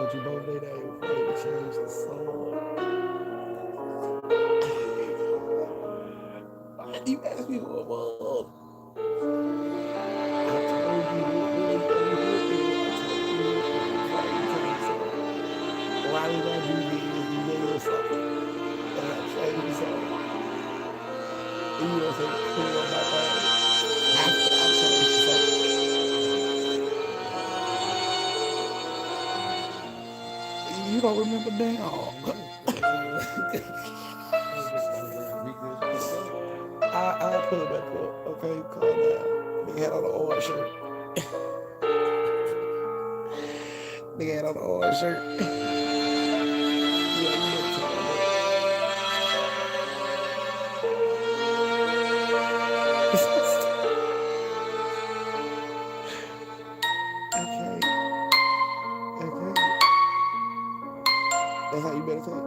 want you both day before they change the song. You asked me who it was. I told you what really funny who it is. I told you who it was before they changed the song. Why did I do this? You gave us something. And I changed the song. And you don't say put it on my thing. After I changed the song. You don't remember now. I put it back up. Okay, calm down. Nigga had on the orange shirt. Nigga had on the orange shirt. Yeah, you never told me okay. Okay. That's how you meditate.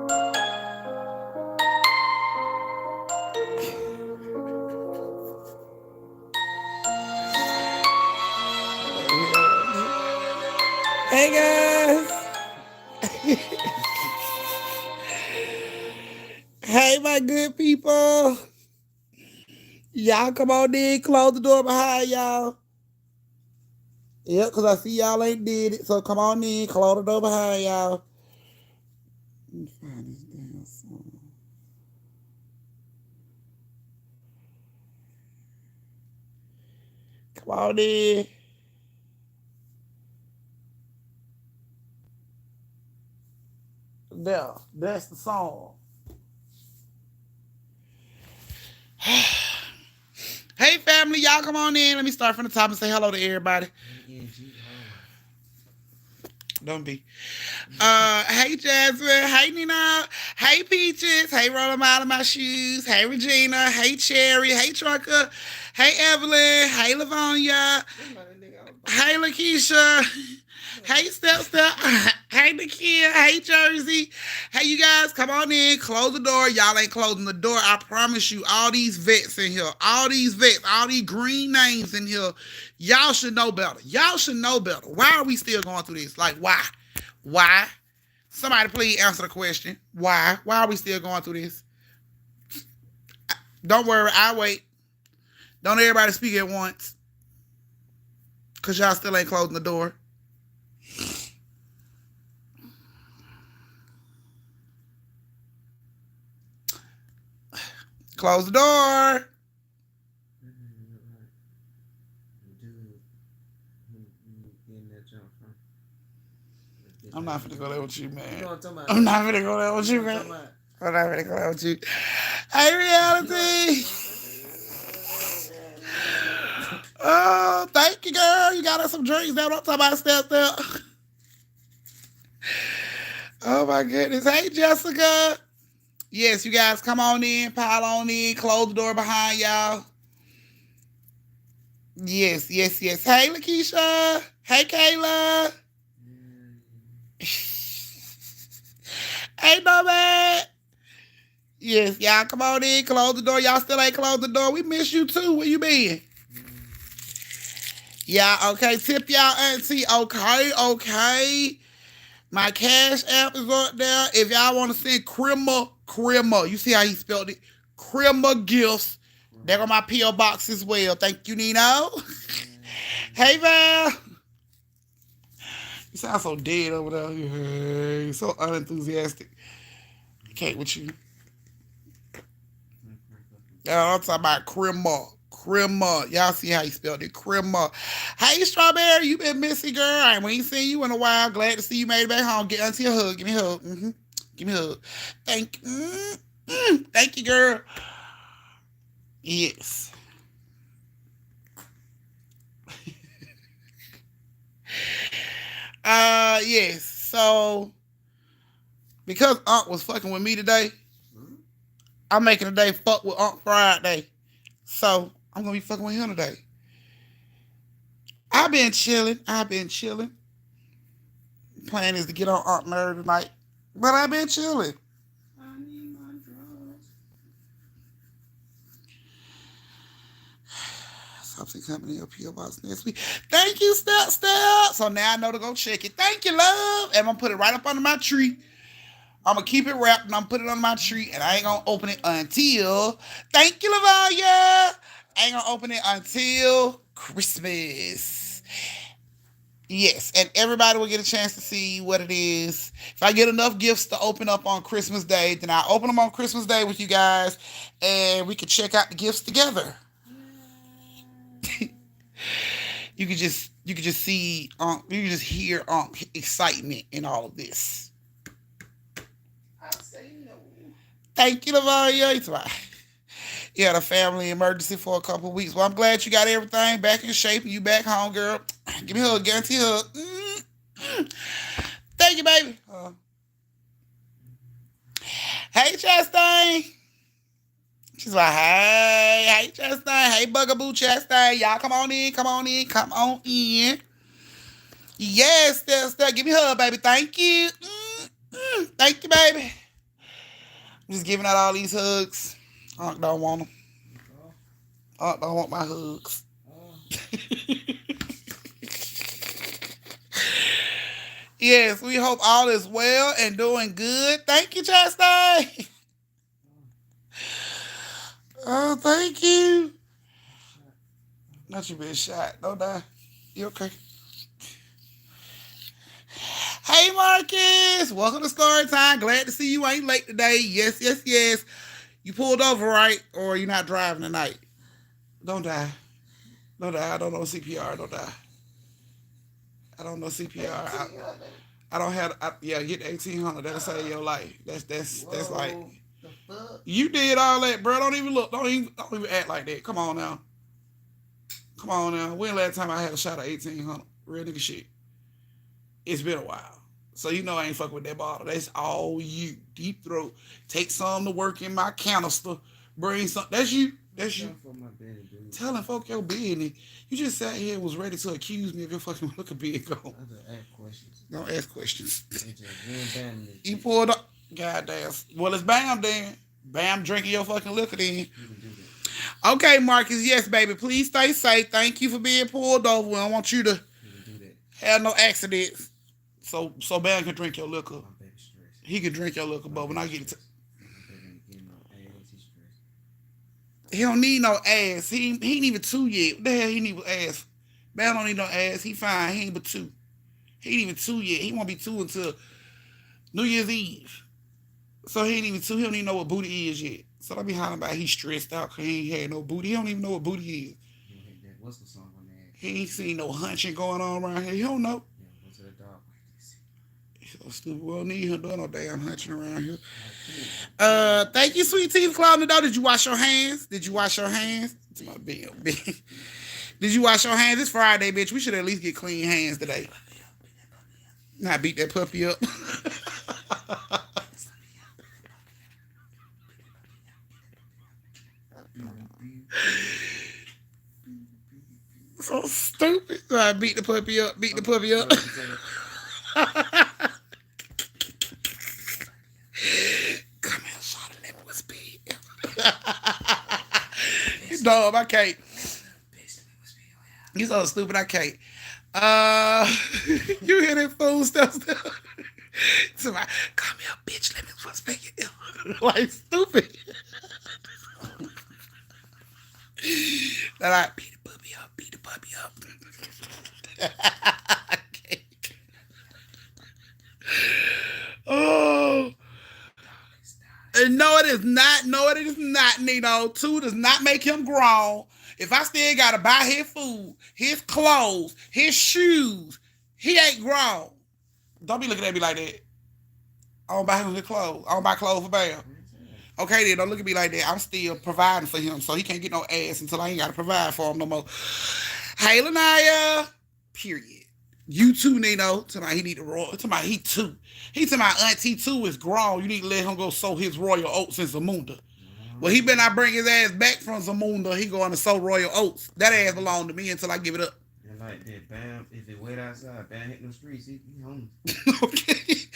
Hey guys. Hey my good people. Y'all come on in, close the door behind y'all. Yep, because I see y'all ain't did it. So come on in, close the door behind y'all. Let me find this damn song. Come on in. There, that's the song. Hey family, y'all come on in. Let me start from the top and say hello to everybody. Don't be. Hey Jasmine. Hey Nina. Hey Peaches. Hey Rolling Mile in My Shoes. Hey Regina. Hey Cherry. Hey Trucker. Hey Evelyn. Hey Livonia. Hey Lakeisha. Hey Step. Hey Nakia. Hey Jersey. Hey you guys, come on in. Close the door. Y'all ain't closing the door. I promise you, all these vets in here, all these green names in here, y'all should know better. Y'all should know better. Why are we still going through this? Like, why? Why? Somebody please answer the question. Why? Why are we still going through this? Don't worry, I'll wait. Don't everybody speak at once. Because y'all still ain't closing the door. Close the door. I'm not finna go there with you, man. I'm not finna go there with you, man. I'm not finna go there with you. Hey, reality. Oh, thank you, girl. You got us some drinks. Now don't talk about step. Oh my goodness. Hey, Jessica. Yes, you guys come on in, pile on in, close the door behind y'all. Yes. Hey, Lakeisha. Hey, Kayla. Hey, Nomad. Yes, y'all come on in, close the door. Y'all still ain't closed the door. We miss you too. Where you been? Yeah, okay. Tip y'all auntie. Okay. My Cash App is up there. If y'all want to send Crema. You see how he spelled it? Crema gifts. They're on my P.O. box as well. Thank you, Nino. Hey, Val. You sound so dead over there. You're so unenthusiastic. I can't with you. I'm talking about Crema. Y'all see how he spelled it? Crema. Hey, Strawberry. You been missing, girl. We ain't seen you in a while. Glad to see you made it back home. Get auntie a hug. Give me a hug. Give me a hug. Thank you. Thank you, girl. Yes. Yes. So, because Unc was fucking with me today, I'm making a day fuck with Unc Friday. So, I'm going to be fucking with him today. I've been chilling. Plan is to get on Unc nerve tonight. But I've been chilling. I need my drugs. Pops coming in your P.O. Box next week. Thank you, Step. So now I know to go check it. Thank you, love. And I'm going to put it right up under my tree. I'm going to keep it wrapped and I'm going to put it on my tree. And I ain't going to open it until, thank you, Lavonia. I ain't going to open it until Christmas. Yes, and everybody will get a chance to see what it is. If I get enough gifts to open up on Christmas Day, then I'll open them on Christmas Day with you guys, and we can check out the gifts together. You could just see, you can just hear excitement in all of this. I say no. Thank you, Lavonia. It's right. You had a family emergency for a couple of weeks. Well, I'm glad you got everything back in shape and you back home, girl. Give me a hug, guarantee hug. Thank you, baby. Hey, Chastain. She's like, hey, Chastain. Hey, Bugaboo Chastain. Y'all come on in. Yes, Steph. Give me a hug, baby. Thank you. Thank you, baby. I'm just giving out all these hugs. I don't want them. I don't want my hugs. Yes, we hope all is well and doing good. Thank you, Chastain. Oh, thank you. Not you being shot. Don't die. You okay? Hey, Marcus. Welcome to Story Time. Glad to see you. Ain't late today. Yes. You pulled over, right? Or you're not driving tonight? Don't die. I don't know CPR. Don't die. I don't know CPR. I don't have. Get the 1800. That'll save your life. That's like. You did all that, bro. Don't even look. Don't even act like that. Come on now. When last time I had a shot of 1800? Real nigga shit. It's been a while. So you know I ain't fucking with that bottle. That's all you. Deep throat. Take some to work in my canister. Bring some. That's you. Telling folk your business. You just sat here and was ready to accuse me of your fucking looking big gone. Don't ask questions. You pulled up. Goddamn. Well, it's Bam then. Bam drinking your fucking liquor then. Okay, Marcus. Yes, baby. Please stay safe. Thank you for being pulled over. We don't want you to have no accidents. So Bam can drink your liquor. He can drink your liquor, but when I get it he don't need no ass. He ain't even 2 yet. What the hell he need with ass? Bam don't need no ass. He fine. He ain't but 2. He ain't even 2 yet. He won't be 2 until New Year's Eve. So he ain't even 2. He don't even know what booty is yet. So don't be hollering about he stressed out because he ain't had no booty. He don't even know what booty is. What's the song on that? He ain't seen no hunching going on around here. He don't know. What's the dog? He's so stupid. We don't need him doing no damn hunching around here. Thank you, Sweet Tea, for closing the door. Did you wash your hands? It's my big. Did you wash your hands? It's Friday, bitch. We should at least get clean hands today. Not beat that puppy up. So stupid. So I beat the puppy up. Come here, shot of let me speed. Dog, I can't. You so stupid, I can't. You hear that fool stuff? Somebody, come here, bitch, let me speak it. Like stupid. That I beat the puppy up. Oh. No, it is not. Nino. 2 does not make him grown. If I still gotta buy his food, his clothes, his shoes, he ain't grown. Don't be looking at me like that. I don't buy him his clothes. I don't buy clothes for Bam. Okay, then don't look at me like that. I'm still providing for him, so he can't get no ass until I ain't gotta provide for him no more. Hey, Lanaya. Period. You too, Nino. Tonight he need to roll. Tonight he too. He to my auntie too is grown. You need to let him go sow his royal oats in Zamunda. Well, he better not bring his ass back from Zamunda. He going to sow royal oats. That ass belong to me until I give it up. And like that, Bam, if it wet outside, Bam hit them streets, he homeless. Okay.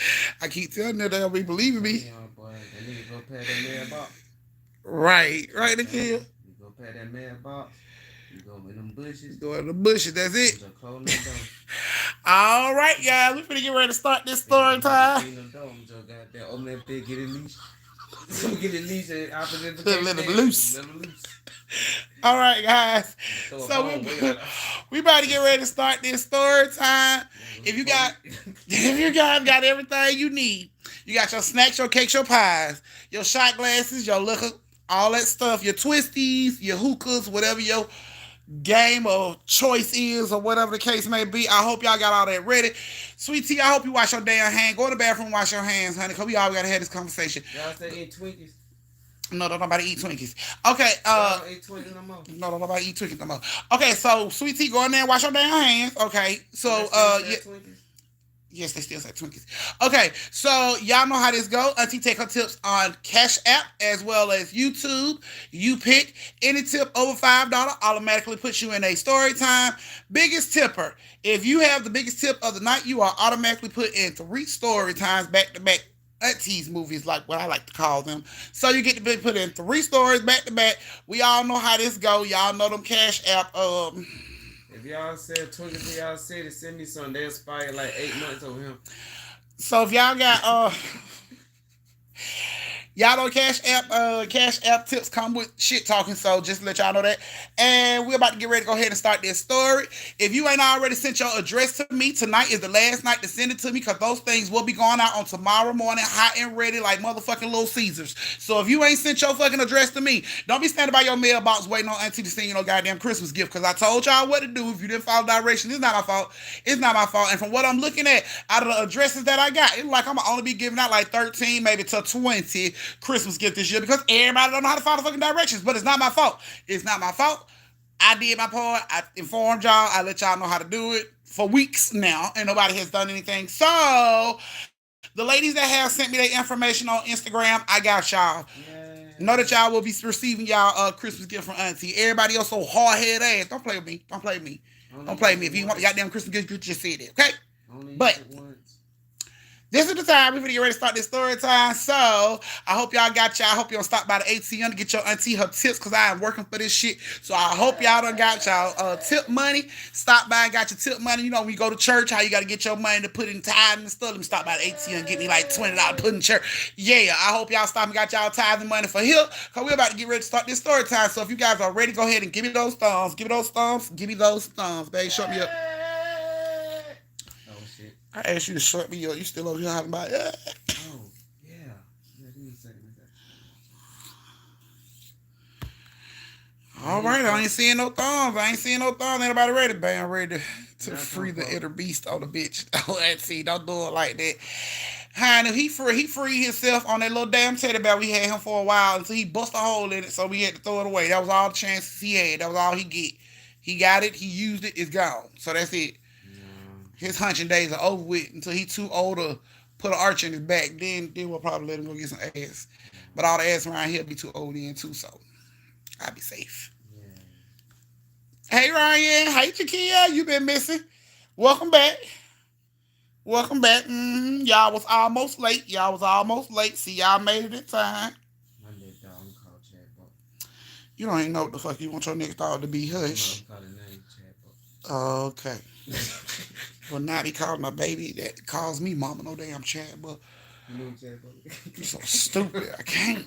I keep telling them they'll be believing me. Yeah, boy, that nigga go past that mailbox. Right, Nikhil. You go past that mailbox. You go Go in them bushes. Go in the bushes. That's it. Just close them door. All right, guys. We finna get ready to start this story time. Them door. Just goddamn open that big, get it leash. Get it leash and opposite Let them loose. Let them loose. All right, guys. So we about to get ready to start this story time. If you guys got everything you need, you got your snacks, your cakes, your pies, your shot glasses, your liquor, all that stuff, your twisties, your hookahs, whatever your game of choice is or whatever the case may be. I hope y'all got all that ready. Sweet Tea, I hope you wash your damn hands. Go to the bathroom, wash your hands, honey, because we all got to have this conversation. Y'all say eat Twinkies? No, don't nobody eat Twinkies. Okay, don't eat Twinkies no more. No, don't nobody eat Twinkies no more. Okay, so Sweet Tea, go in there and wash your damn hands. Okay, so yes, they still say Twinkies. Okay, so y'all know how this go. Auntie take her tips on Cash App as well as YouTube. You pick any tip over $5 automatically puts you in a story time. Biggest tipper. If you have the biggest tip of the night, you are automatically put in 3 story times back to back. Auntie's movies, like what I like to call them. So you get to be put in 3 stories back to back. We all know how this go. Y'all know them Cash App. If y'all said Twinkies for y'all city, send me some. They expired like 8 months over him. So if y'all got y'all know Cash App tips come with shit talking, so just to let y'all know that. And we're about to get ready to go ahead and start this story. If you ain't already sent your address to me, tonight is the last night to send it to me, because those things will be going out on tomorrow morning, hot and ready like motherfucking Little Caesars. So if you ain't sent your fucking address to me, don't be standing by your mailbox waiting on Auntie to send you no goddamn Christmas gift, because I told y'all what to do. If you didn't follow directions, it's not my fault. It's not my fault. And from what I'm looking at, out of the addresses that I got, it's like I'm gonna only be giving out like 13, maybe to 20 Christmas gift this year, because everybody don't know how to follow fucking directions. But it's not my fault. It's not my fault. I did my part. I informed y'all. I let y'all know how to do it for weeks now, and nobody has done anything. So the ladies that have sent me their information on Instagram, I got y'all. Yeah. Know that y'all will be receiving y'all Christmas gift from Auntie. Everybody else so hard-headed ass. Don't play with me. Don't play with me. Don't play with me. If you want goddamn Christmas gift, you just say it. Okay? But this is the time we're going to get ready to start this story time. So I hope y'all got y'all. I hope y'all stop by the ATM to get your auntie her tips, because I am working for this shit. So I hope y'all done got y'all tip money. Stop by and got your tip money. You know, when you go to church, how you got to get your money to put in tithe and stuff. Let me stop by the ATM and get me like $20 to put in church. Yeah, I hope y'all stop and got y'all tithe and money for here, because we're about to get ready to start this story time. So if you guys are ready, go ahead and give me those thumbs. Give me those thumbs. Give me those thumbs, baby. Shut me up. I asked you to short me up. You still over here talking about it? Oh, yeah. All right, I ain't seeing no thumbs. Ain't nobody ready, babe. I'm ready to free the inner beast on the bitch. Oh, see, don't do it like that. Honey, he freed himself on that little damn teddy bear we had him for a while until he bust a hole in it, so we had to throw it away. That was all the chances he had. That was all he get. He got it. He used it. It's gone. So that's it. His hunching days are over with until he too old to put an arch in his back. Then we'll probably let him go get some ass. But all the ass around here be too old in too, so I'll be safe. Yeah. Hey Ryan, hey Chiquilla, you been missing. Welcome back. Y'all was almost late. See, y'all made it in time. My next dog called Chatbot. You don't even know what the fuck you want your next dog to be. Hush. I'm calling name Chatbot. Okay. Well, now he called my baby that calls me mama no damn Chad, but you're so stupid. I can't.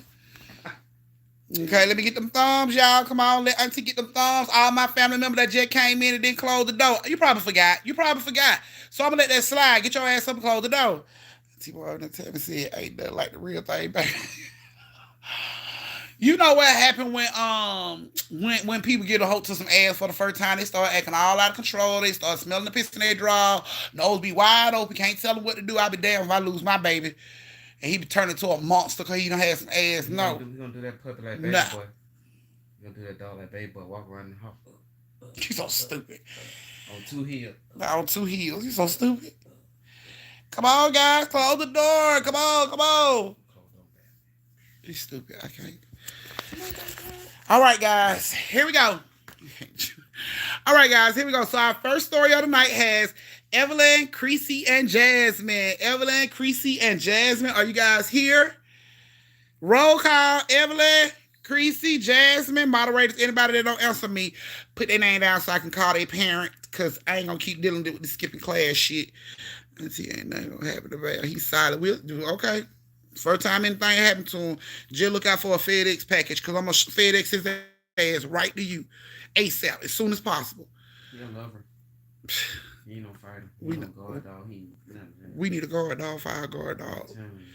Okay, let me get them thumbs, y'all. Come on, let Auntie get them thumbs. All my family members that just came in and didn't close the door. You probably forgot. So I'm gonna let that slide. Get your ass up and close the door. Auntie boy done tell me said ain't nothing like the real thing, baby. You know what happened when people get a hold to some ass for the first time, they start acting all out of control. They start smelling the piss in their draw. Nose be wide open. Can't tell them what to do. I'll be damned if I lose my baby. And he be turning into a monster because he done had some ass. No. We're going to do that puppy like baby boy. We're going to do that dog like baby boy. Walk around the house. He's so stupid. On 2 heels. On 2 heels. He's so stupid. Come on, guys. Close the door. Come on. He's stupid. I can't. All right, guys. Here we go. So our first story of the night has Evelyn, Cresie, and Jasmine. Are you guys here? Roll call. Evelyn, Cresie, Jasmine. Moderators, anybody that don't answer me, put their name down so I can call their parent because I ain't gonna keep dealing with the skipping class shit. Let's see, ain't nothing gonna happen to He's silent. We'll do okay. First time anything happened to him, just look out for a FedEx package because I'm gonna FedEx his ass right to you ASAP as soon as possible. He'll love her. He ain't no fighter. He We no know, guard dog. He we need a guard dog, fire guard I'm dog. telling you.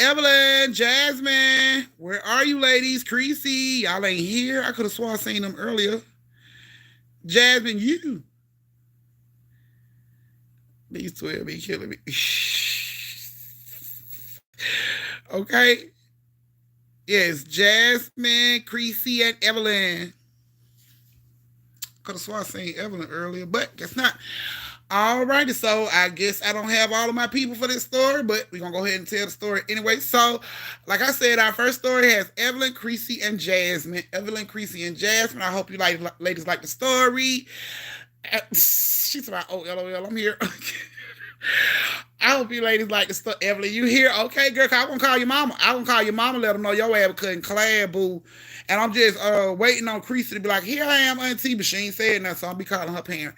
Evelyn, Jasmine, where are you ladies? Cresie, y'all ain't here. I could have sworn I seen them earlier. Jasmine, you. These 12 be killing me. Okay. Yes, Jasmine, Cresie, and Evelyn. Could have sworn I seen Evelyn earlier, but guess not. Alrighty, so I guess I don't have all of my people for this story, but we're gonna go ahead and tell the story anyway. So, like I said, our first story has Evelyn, Cresie, and Jasmine. Evelyn, Cresie, and Jasmine. I hope you ladies like the story. She's about, oh, LOL, I'm here. I hope you ladies like the story. Evelyn, you here? Okay, girl, I'm gonna call your mama. I'm gonna call your mama, let them know your ass couldn't clad, boo. And I'm just waiting on Cresie to be like, here I am, Auntie, but she ain't saying nothing, so I'll be calling her parent.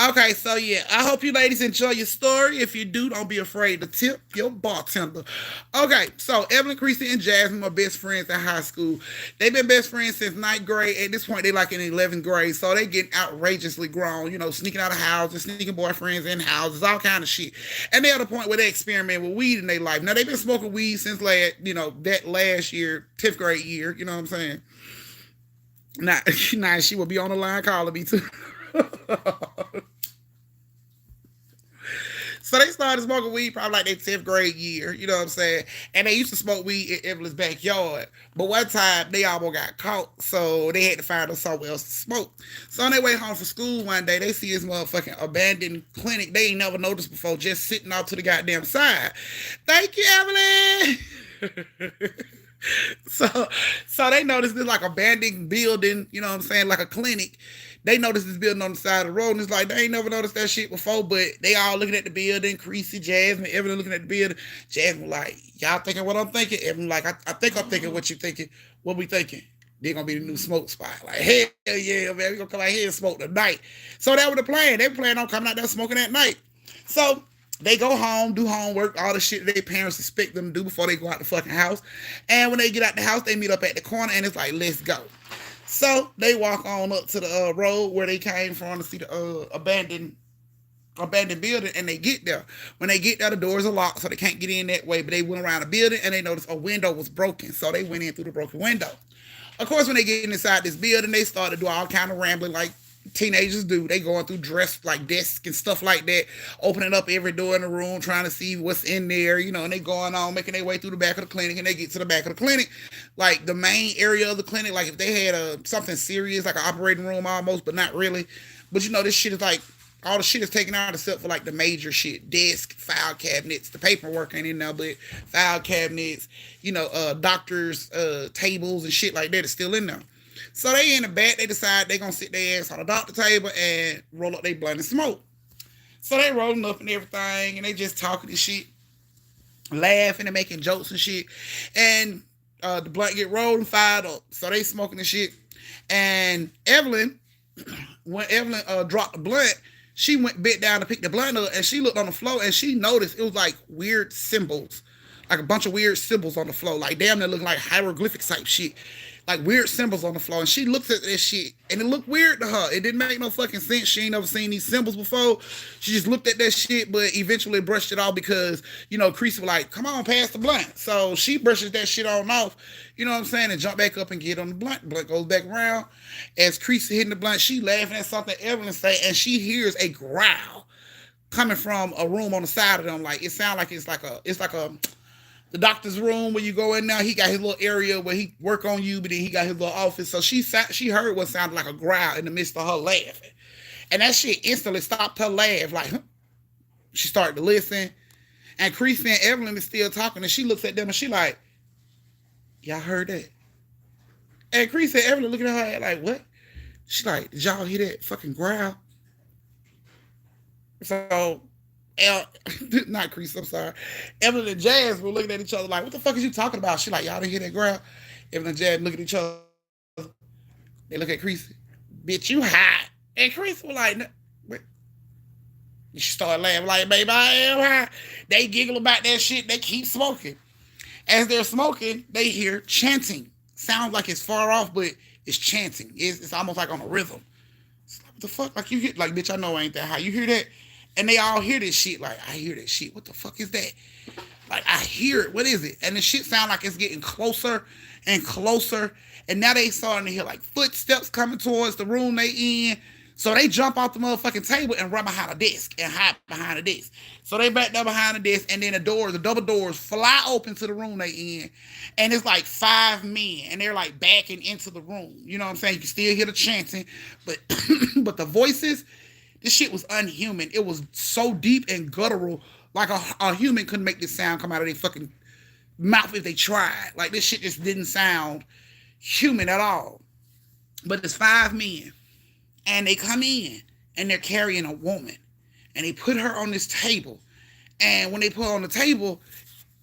Okay, so yeah, I hope you ladies enjoy your story. If you do, don't be afraid to tip your bartender. Okay, so Evelyn, Cresie, and Jasmine are best friends in high school. They've been best friends since ninth grade. At this point, they like in 11th grade, so they getting outrageously grown, sneaking out of houses, sneaking boyfriends in houses, all kind of shit. And they're at a point where they experiment with weed in their life. Now, they've been smoking weed since that last year, 10th grade year, you know what I'm saying? Now, she will be on the line calling me too. So they started smoking weed probably like their 10th grade year, you know what I'm saying? And they used to smoke weed in Evelyn's backyard. But one time they almost got caught, so they had to find them somewhere else to smoke. So on their way home from school one day, they see this motherfucking abandoned clinic they ain't never noticed before, just sitting off to the goddamn side. Thank you, Evelyn. So they noticed this like abandoned building, you know what I'm saying, like a clinic. They noticed this building on the side of the road, and it's like they ain't never noticed that shit before, but they all looking at the building. Cresie, Jasmine, Evelyn looking at the building. Jasmine like, y'all thinking what I'm thinking? Evelyn like, I think I'm thinking what you thinking. What we thinking? They're gonna be the new smoke spot. Like, hell yeah, man, we gonna come out here and smoke tonight. So that was the plan. They planned on coming out there smoking at night. So they go home, do homework, all the shit that their parents expect them to do before they go out the fucking house. And when they get out the house, they meet up at the corner, and it's like, let's go. So they walk on up to the road where they came from to see the abandoned building, and they get there. When they get there, the doors are locked, so they can't get in that way. But they went around the building, and they noticed a window was broken, so they went in through the broken window. Of course, when they get inside this building, they start to do all kind of rambling like teenagers do. They going through dress like desks and stuff like that, opening up every door in the room, trying to see what's in there, and they going on, making their way through the back of the clinic, and they get to the back of the clinic, like the main area of the clinic, like if they had something serious, like an operating room almost, but not really. But this shit is like, all the shit is taken out except for like the major shit, desk, file cabinets, the paperwork ain't in there, but file cabinets, doctors, tables and shit like that is still in there. So they in the back, they decide they gonna sit their ass on the doctor table and roll up their blunt and smoke. So they rolling up and everything, and they just talking and shit, laughing and making jokes and shit. And the blunt get rolled and fired up. So they smoking and shit. And Evelyn, when Evelyn dropped the blunt, she went bit down to pick the blunt up, and she looked on the floor, and she noticed it was like weird symbols, like a bunch of weird symbols on the floor, like damn, they're looking like hieroglyphics type shit. Like weird symbols on the floor, and she looks at this shit, and it looked weird to her. It didn't make no fucking sense. She ain't never seen these symbols before. She just looked at that shit, but eventually brushed it off because, Cresie was like, come on, pass the blunt. So she brushes that shit on off, you know what I'm saying, and jump back up and get on the blunt. Blunt goes back around. As Cresie hitting the blunt, she laughing at something Evelyn say, and she hears a growl coming from a room on the side of them. Like, it sounds like it's like a the doctor's room where you go in now. He got his little area where he work on you, but then he got his little office. So she heard what sounded like a growl in the midst of her laughing. And that shit instantly stopped her laugh. Like, she started to listen. And Cresie and Evelyn is still talking, and she looks at them and she like, y'all heard that? And Cresie and Evelyn looking at her like, what? She like, did y'all hear that fucking growl? So not Cresie, I'm sorry. Evelyn and Jazz were looking at each other like, what the fuck is you talking about? She like, y'all didn't hear that growl? Evelyn and Jazz look at each other. They look at Cresie. Bitch, you hot. And Cresie was like, she started laughing like, baby, I am high. They giggle about that shit. They keep smoking. As they're smoking, they hear chanting. Sounds like it's far off, but it's chanting. It's almost like on a rhythm. It's like, what the fuck? Like, you hear, like, bitch, I know I ain't that high. You hear that? And they all hear this shit. Like, I hear that shit. What the fuck is that? Like, I hear it. What is it? And the shit sound like it's getting closer and closer. And now they starting to hear, like, footsteps coming towards the room they in. So they jump off the motherfucking table and run behind a desk and hide behind a desk. So they back there behind the desk, and then the double doors fly open to the room they in. And it's like 5 men, and they're like backing into the room. You know what I'm saying? You can still hear the chanting, but but the voices, this shit was unhuman. It was so deep and guttural, like a human couldn't make this sound come out of their fucking mouth if they tried. Like, this shit just didn't sound human at all. But it's 5 men. And they come in, and they're carrying a woman. And they put her on this table. And when they put her on the table,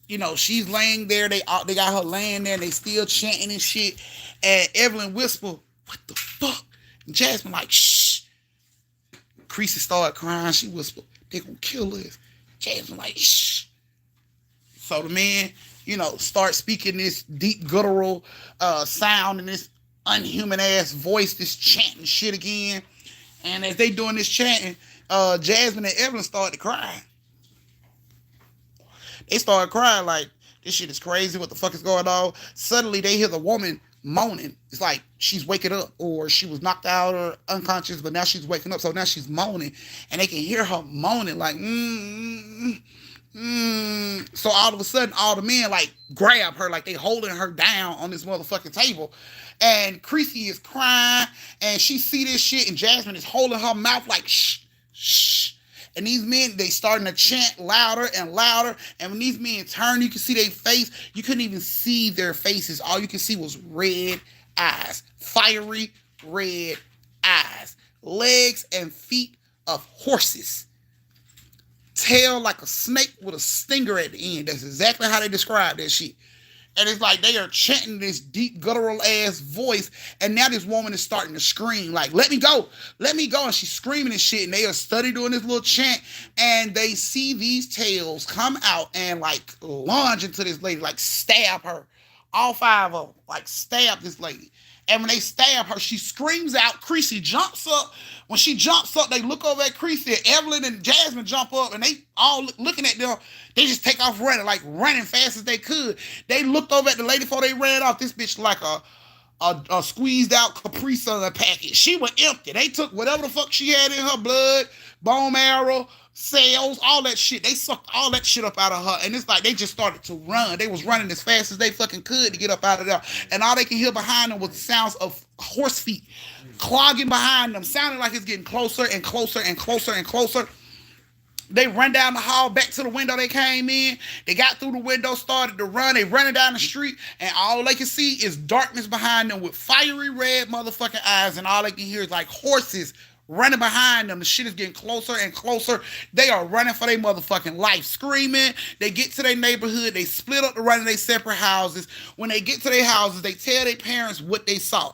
you know, she's laying there. They got her laying there, and they still chanting and shit. And Evelyn whisper, what the fuck? And Jasmine like, shh. Cresie started crying. She whispered, they gonna kill us. Jasmine like, shh. So the man, you know, start speaking this deep guttural sound and this unhuman ass voice, this chanting shit again. And as they doing this chanting, Jasmine and Evelyn started to cry. They started crying like, this shit is crazy. What the fuck is going on? Suddenly they hear the woman moaning. It's like she's waking up, or she was knocked out or unconscious, but now she's waking up. So now she's moaning, and they can hear her moaning like, So all of a sudden, all the men like grab her, like they holding her down on this motherfucking table. And Cresie is crying, and she see this shit, and Jasmine is holding her mouth like, shh, shh. And these men, they starting to chant louder and louder. And when these men turn, you can see their face. You couldn't even see their faces. All you could see was red eyes. Fiery red eyes. Legs and feet of horses. Tail like a snake with a stinger at the end. That's exactly how they describe that shit. And it's like they are chanting this deep guttural ass voice. And now this woman is starting to scream like, let me go. Let me go. And she's screaming and shit. And they are study doing this little chant. And they see these tails come out and like lunge into this lady, like stab her. All 5 of them, like stab this lady. And when they stab her, she screams out. Cresie jumps up. When she jumps up, they look over at Cresie. Evelyn and Jasmine jump up, and they all looking at them. They just take off running, like running fast as they could. They looked over at the lady before they ran off. This bitch like a squeezed out Capri Sun package. She was empty. They took whatever the fuck she had in her blood, bone marrow, cells, all that shit. They sucked all that shit up out of her. And it's like they just started to run. They was running as fast as they fucking could to get up out of there. And all they can hear behind them was the sounds of horse feet clogging behind them, sounding like it's getting closer and closer and closer and closer. They run down the hall back to the window they came in. They got through the window, started to run. They running down the street, and all they can see is darkness behind them with fiery red motherfucking eyes, and all they can hear is like horses running behind them. The shit is getting closer and closer. They are running for their motherfucking life, screaming. They get to their neighborhood. They split up to run in their separate houses. When they get to their houses, they tell their parents what they saw.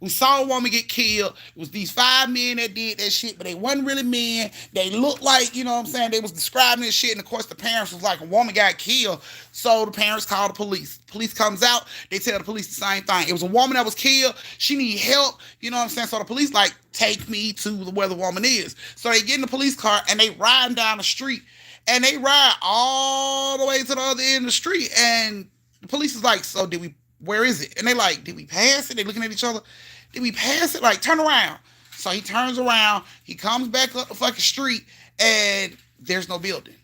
We saw a woman get killed. It was these 5 men that did that shit, but they wasn't really men. They looked like, you know what I'm saying, they was describing this shit, and of course the parents was like, a woman got killed. So the parents called the police. Police comes out, they tell the police the same thing. It was a woman that was killed. She need help, you know what I'm saying? So the police like, take me to where the woman is. So they get in the police car, and they riding down the street, and they ride all the way to the other end of the street, and the police is like, so where is it? And they like, did we pass it? They looking at each other. Did we pass it? Like, turn around. So he turns around. He comes back up the fucking street, and there's no building.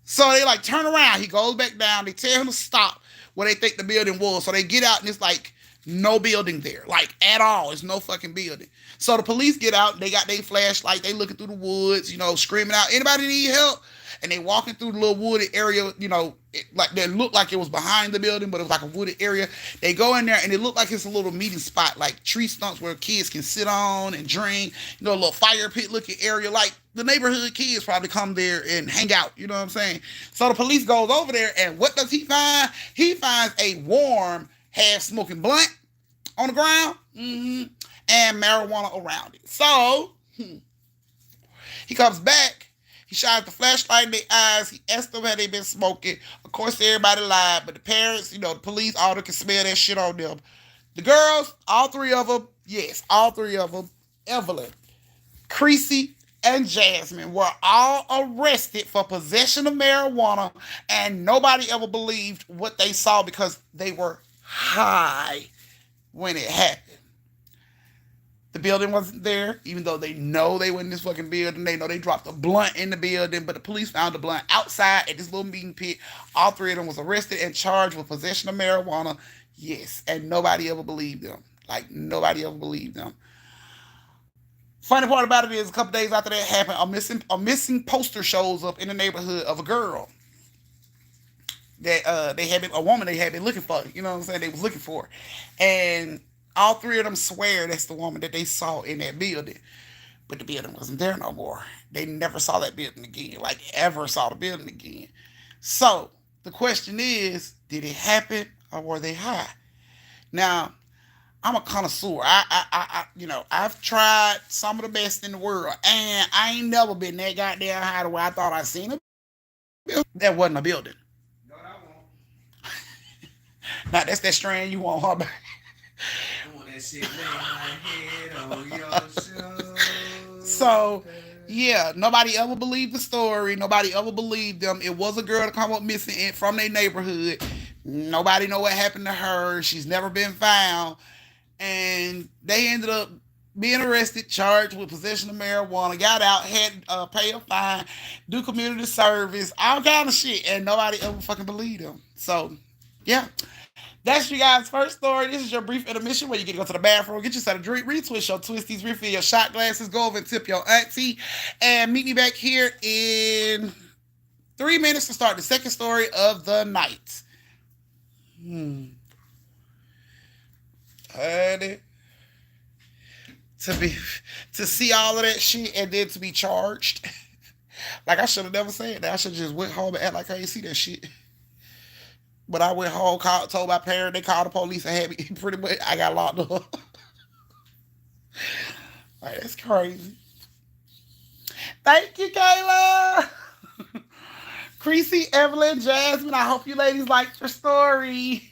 So they like, turn around. He goes back down. They tell him to stop where they think the building was. So they get out, and it's like no building there. Like, at all. There's no fucking building. So the police get out. They got their flashlight. They looking through the woods, you know, screaming out, anybody need help? And they walking through the little wooded area, you know, like they looked like it was behind the building, but it was like a wooded area. They go in there, and it looked like it's a little meeting spot, like tree stumps where kids can sit on and drink, you know, a little fire pit looking area. Like the neighborhood kids probably come there and hang out, you know what I'm saying? So the police goes over there, and what does he find? He finds a warm, half-smoking blunt on the ground. and marijuana around it. So he comes back. He shines the flashlight in their eyes. He asked them had they been smoking. Of course, everybody lied, but the parents, the police, all they can smell that shit on them. The girls, all three of them, yes, all three of them, Evelyn, Cresie, and Jasmine were all arrested for possession of marijuana, and nobody ever believed what they saw because they were high when it happened. The building wasn't there, even though they know they were in this fucking building. They know they dropped a blunt in the building, but the police found the blunt outside at this little meeting pit. All three of them was arrested and charged with possession of marijuana. Yes, and nobody ever believed them. Like, nobody ever believed them. Funny part about it is, a couple days after that happened, a missing poster shows up in the neighborhood of a girl that a woman they had been looking for. You know what I'm saying? They was looking for, and all three of them swear that's the woman that they saw in that building. But the building wasn't there no more. They never saw that building again, like ever saw the building again. So the question is, did it happen or were they high? Now, I'm a connoisseur. I've tried some of the best in the world, and I ain't never been that goddamn high to where I thought I seen a building. That wasn't a building. No, I won't. Now that's that strain you want, huh? I want that shit lay my head on your shoulder. So, yeah, nobody ever believed the story. Nobody ever believed them. It was a girl to come up missing from their neighborhood. Nobody know what happened to her. She's never been found. And they ended up being arrested, charged with possession of marijuana, got out, had to pay a fine, do community service, all kind of shit. And nobody ever fucking believed them. So, yeah. That's your guys' first story. This is your brief intermission where you get to go to the bathroom, get yourself a drink, retwist your twisties, refill your shot glasses, go over and tip your auntie, and meet me back here in 3 minutes to start the second story of the night. Honey, to see all of that shit and then to be charged. Like, I should have never said that. I should have just went home and act like I didn't see that shit. But I went home, told my parents, they called the police and had me pretty much, I got locked up. Like, that's crazy. Thank you, Kayla. Cresie, Evelyn, Jasmine, I hope you ladies liked your story.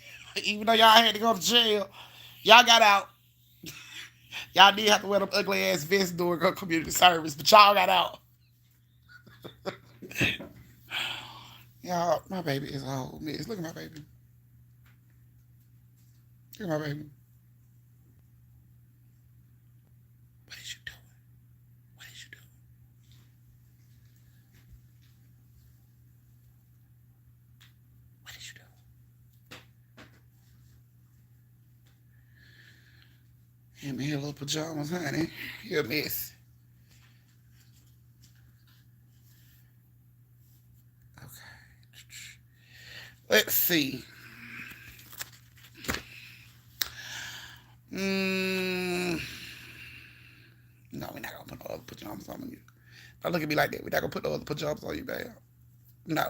Even though y'all had to go to jail, y'all got out. Y'all did have to wear them ugly ass vests during community service, but y'all got out. Y'all, my baby is a whole mess. Look at my baby. Look at my baby. What is you doing? What is you doing? What is you doing? Him in his little pajamas, honey. You're a mess. Let's see. No, we're not gonna put no other pajamas on you. Don't look at me like that. We're not gonna put no other pajamas on you, babe. No.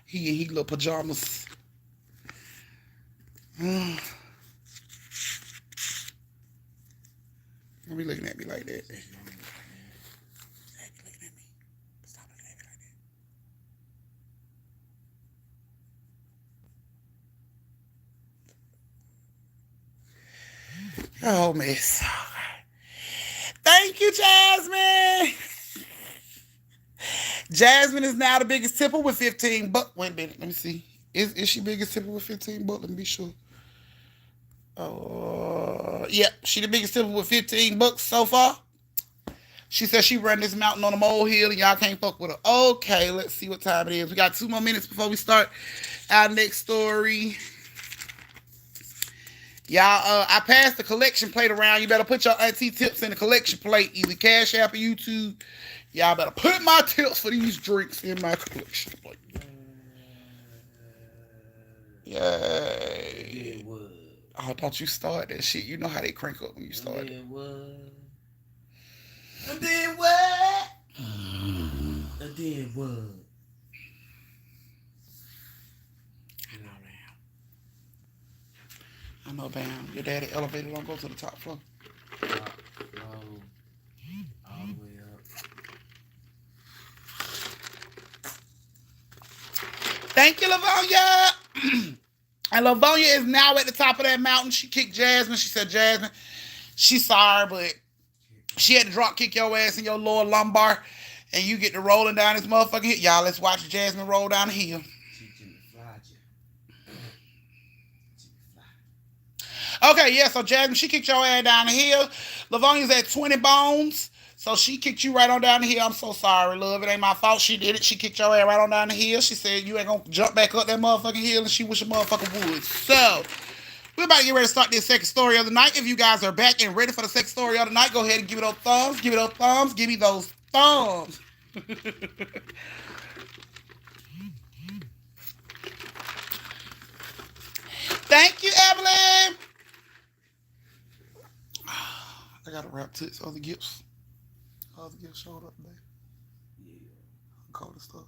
he little pajamas. Don't be looking at me like that. Oh, miss. Thank you, Jasmine. Jasmine is now the biggest tipper with 15 bucks. Wait a minute, let me see. Is she biggest tipper with 15 bucks? Let me be sure. Yeah, she the biggest tipper with 15 bucks so far. She said she run this mountain on a molehill and y'all can't fuck with her. Okay, let's see what time it is. We got 2 more minutes before we start our next story. Y'all, I passed the collection plate around. You better put your auntie tips in the collection plate, either Cash App or YouTube. Y'all better put my tips for these drinks in my collection plate. Yay. Oh, don't you start that shit. You know how they crank up when you start it. And then what? And then what? I know, bam. Your daddy elevator don't go to the top floor. Top, low, all the way up. Thank you, Lavonia. And Lavonia is now at the top of that mountain. She kicked Jasmine. She said, Jasmine, she's sorry, but she had to drop kick your ass in your lower lumbar, and you get to rolling down this motherfucking hill. Y'all, let's watch Jasmine roll down the hill. Okay, yeah, so Jasmine, she kicked your ass down the hill. Lavonia's at 20 bones, so she kicked you right on down the hill. I'm so sorry, love. It ain't my fault. She did it. She kicked your ass right on down the hill. She said you ain't gonna jump back up that motherfucking hill, and she wish a motherfucker would. So, we're about to get ready to start this second story of the night. If you guys are back and ready for the second story of the night, go ahead and give me those thumbs. Give me those thumbs. Give me those thumbs. Thank you, Evelyn. I gotta wrap tits. Other gifts. Other gifts showed up today. Yeah. Cold as stuff.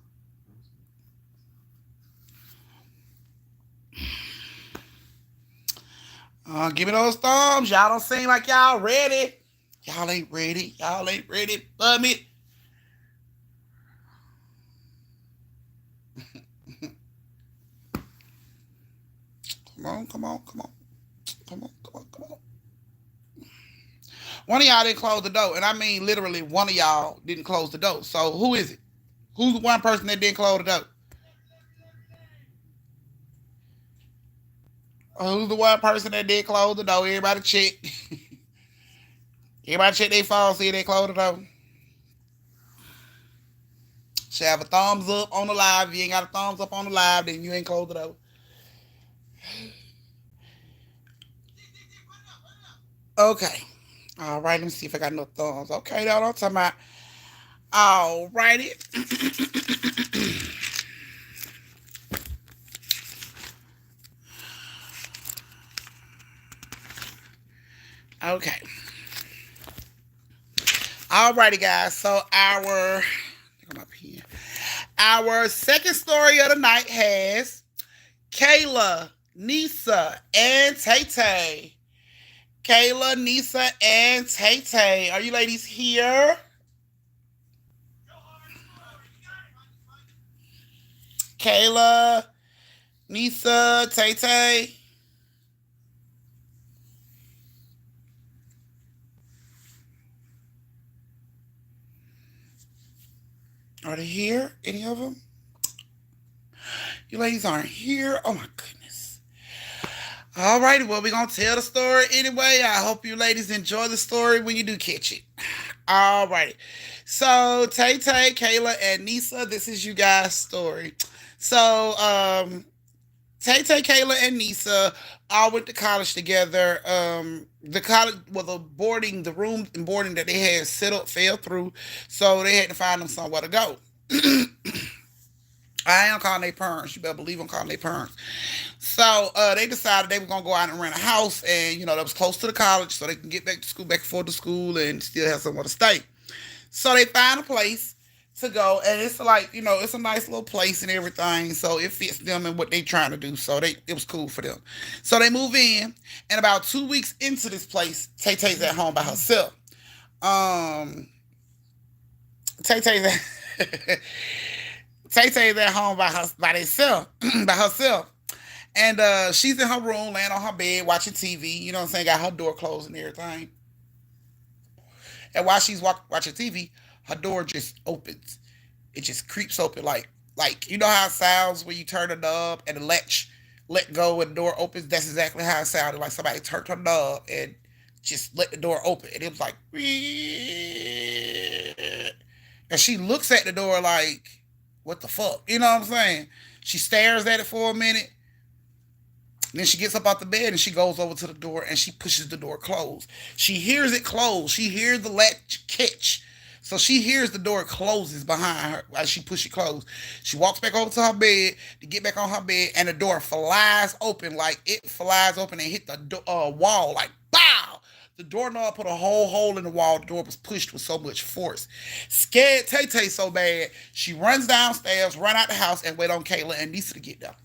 Give me those thumbs. Y'all don't seem like y'all ready. Y'all ain't ready. Y'all ain't ready for me. Come on, come on, come on. Come on, come on, come on. One of y'all didn't close the door. And I mean literally one of y'all didn't close the door. So who is it? Who's the one person that didn't close the door? Who's the one person that did close the door? Everybody check. Everybody check their phone, see if they close the door. Should have a thumbs up on the live. If you ain't got a thumbs up on the live, then you ain't closed the door. Okay. All right, let me see if I got no thumbs. Okay, that's what I'm talking about. All righty. Okay. Alrighty, guys. So our second story of the night has Kayla, Nisa, and Tay-Tay. Kayla, Nisa, and Tay-Tay. Are you ladies here? Kayla, Nisa, Tay-Tay. Are they here? Any of them? You ladies aren't here? Oh my goodness. Alrighty, well, we're going to tell the story anyway. I hope you ladies enjoy the story when you do catch it. Alrighty. So, Tay-Tay, Kayla, and Nisa, this is you guys' story. So, Tay-Tay, Kayla, and Nisa all went to college together. The college, well, the room and boarding that they had set up fell through, so they had to find them somewhere to go. I am calling their parents. You better believe I'm calling their parents. So they decided they were gonna go out and rent a house, and that was close to the college, so they can get back to school, back and forth to school, and still have somewhere to stay. So they find a place to go, and it's like it's a nice little place and everything, so it fits them and what they trying to do. So it was cool for them. So they move in, and about 2 weeks into this place, Tay-Tay's at home by herself. Tay-Tay's Tay-Tay's at home by herself, by herself. And she's in her room, laying on her bed, watching TV. You know what I'm saying? Got her door closed and everything. And while she's watching TV, her door just opens. It just creeps open like you know how it sounds when you turn the knob and the latch let go and the door opens? That's exactly how it sounded. Like somebody turned her knob and just let the door open. And it was like, and she looks at the door like, what the fuck? You know what I'm saying? She stares at it for a minute. Then she gets up out the bed and she goes over to the door and she pushes the door closed. She hears it close. She hears the latch catch. So she hears the door closes behind her as she pushes it closed. She walks back over to her bed to get back on her bed, and the door flies open. Like it flies open and hit the wall like bow. The doorknob put a whole hole in the wall. The door was pushed with so much force. Scared Tay-Tay so bad, she runs downstairs, run out the house, and wait on Kayla and Nisa to get there.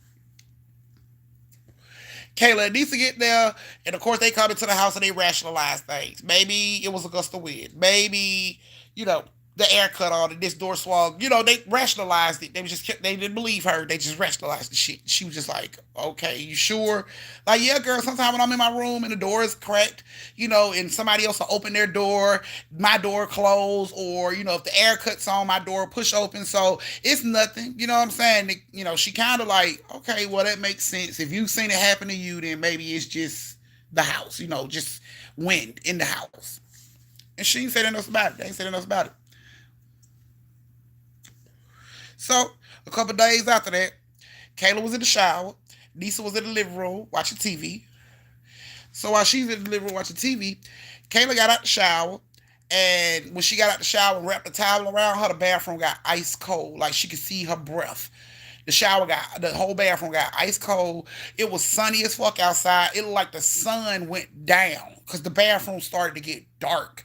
Kayla and Nisa get there, and of course they come into the house and they rationalize things. Maybe it was a gust of wind. Maybe, you know, the air cut on and this door swung. You know, they rationalized it. They didn't believe her. They just rationalized the shit. She was just like, okay, you sure? Like, yeah, girl, sometimes when I'm in my room and the door is cracked, and somebody else will open their door, my door closed, or, if the air cuts on, my door push open. So it's nothing. You know what I'm saying? She kind of like, okay, well, that makes sense. If you've seen it happen to you, then maybe it's just the house, just wind in the house. And she ain't saying nothing about it. They ain't saying nothing about it. So, a couple days after that, Kayla was in the shower. Nisa was in the living room watching TV. So while she's in the living room watching TV, Kayla got out the shower. And when she got out the shower and wrapped the towel around her, the bathroom got ice cold. Like she could see her breath. The whole bathroom got ice cold. It was sunny as fuck outside. It looked like the sun went down because the bathroom started to get dark.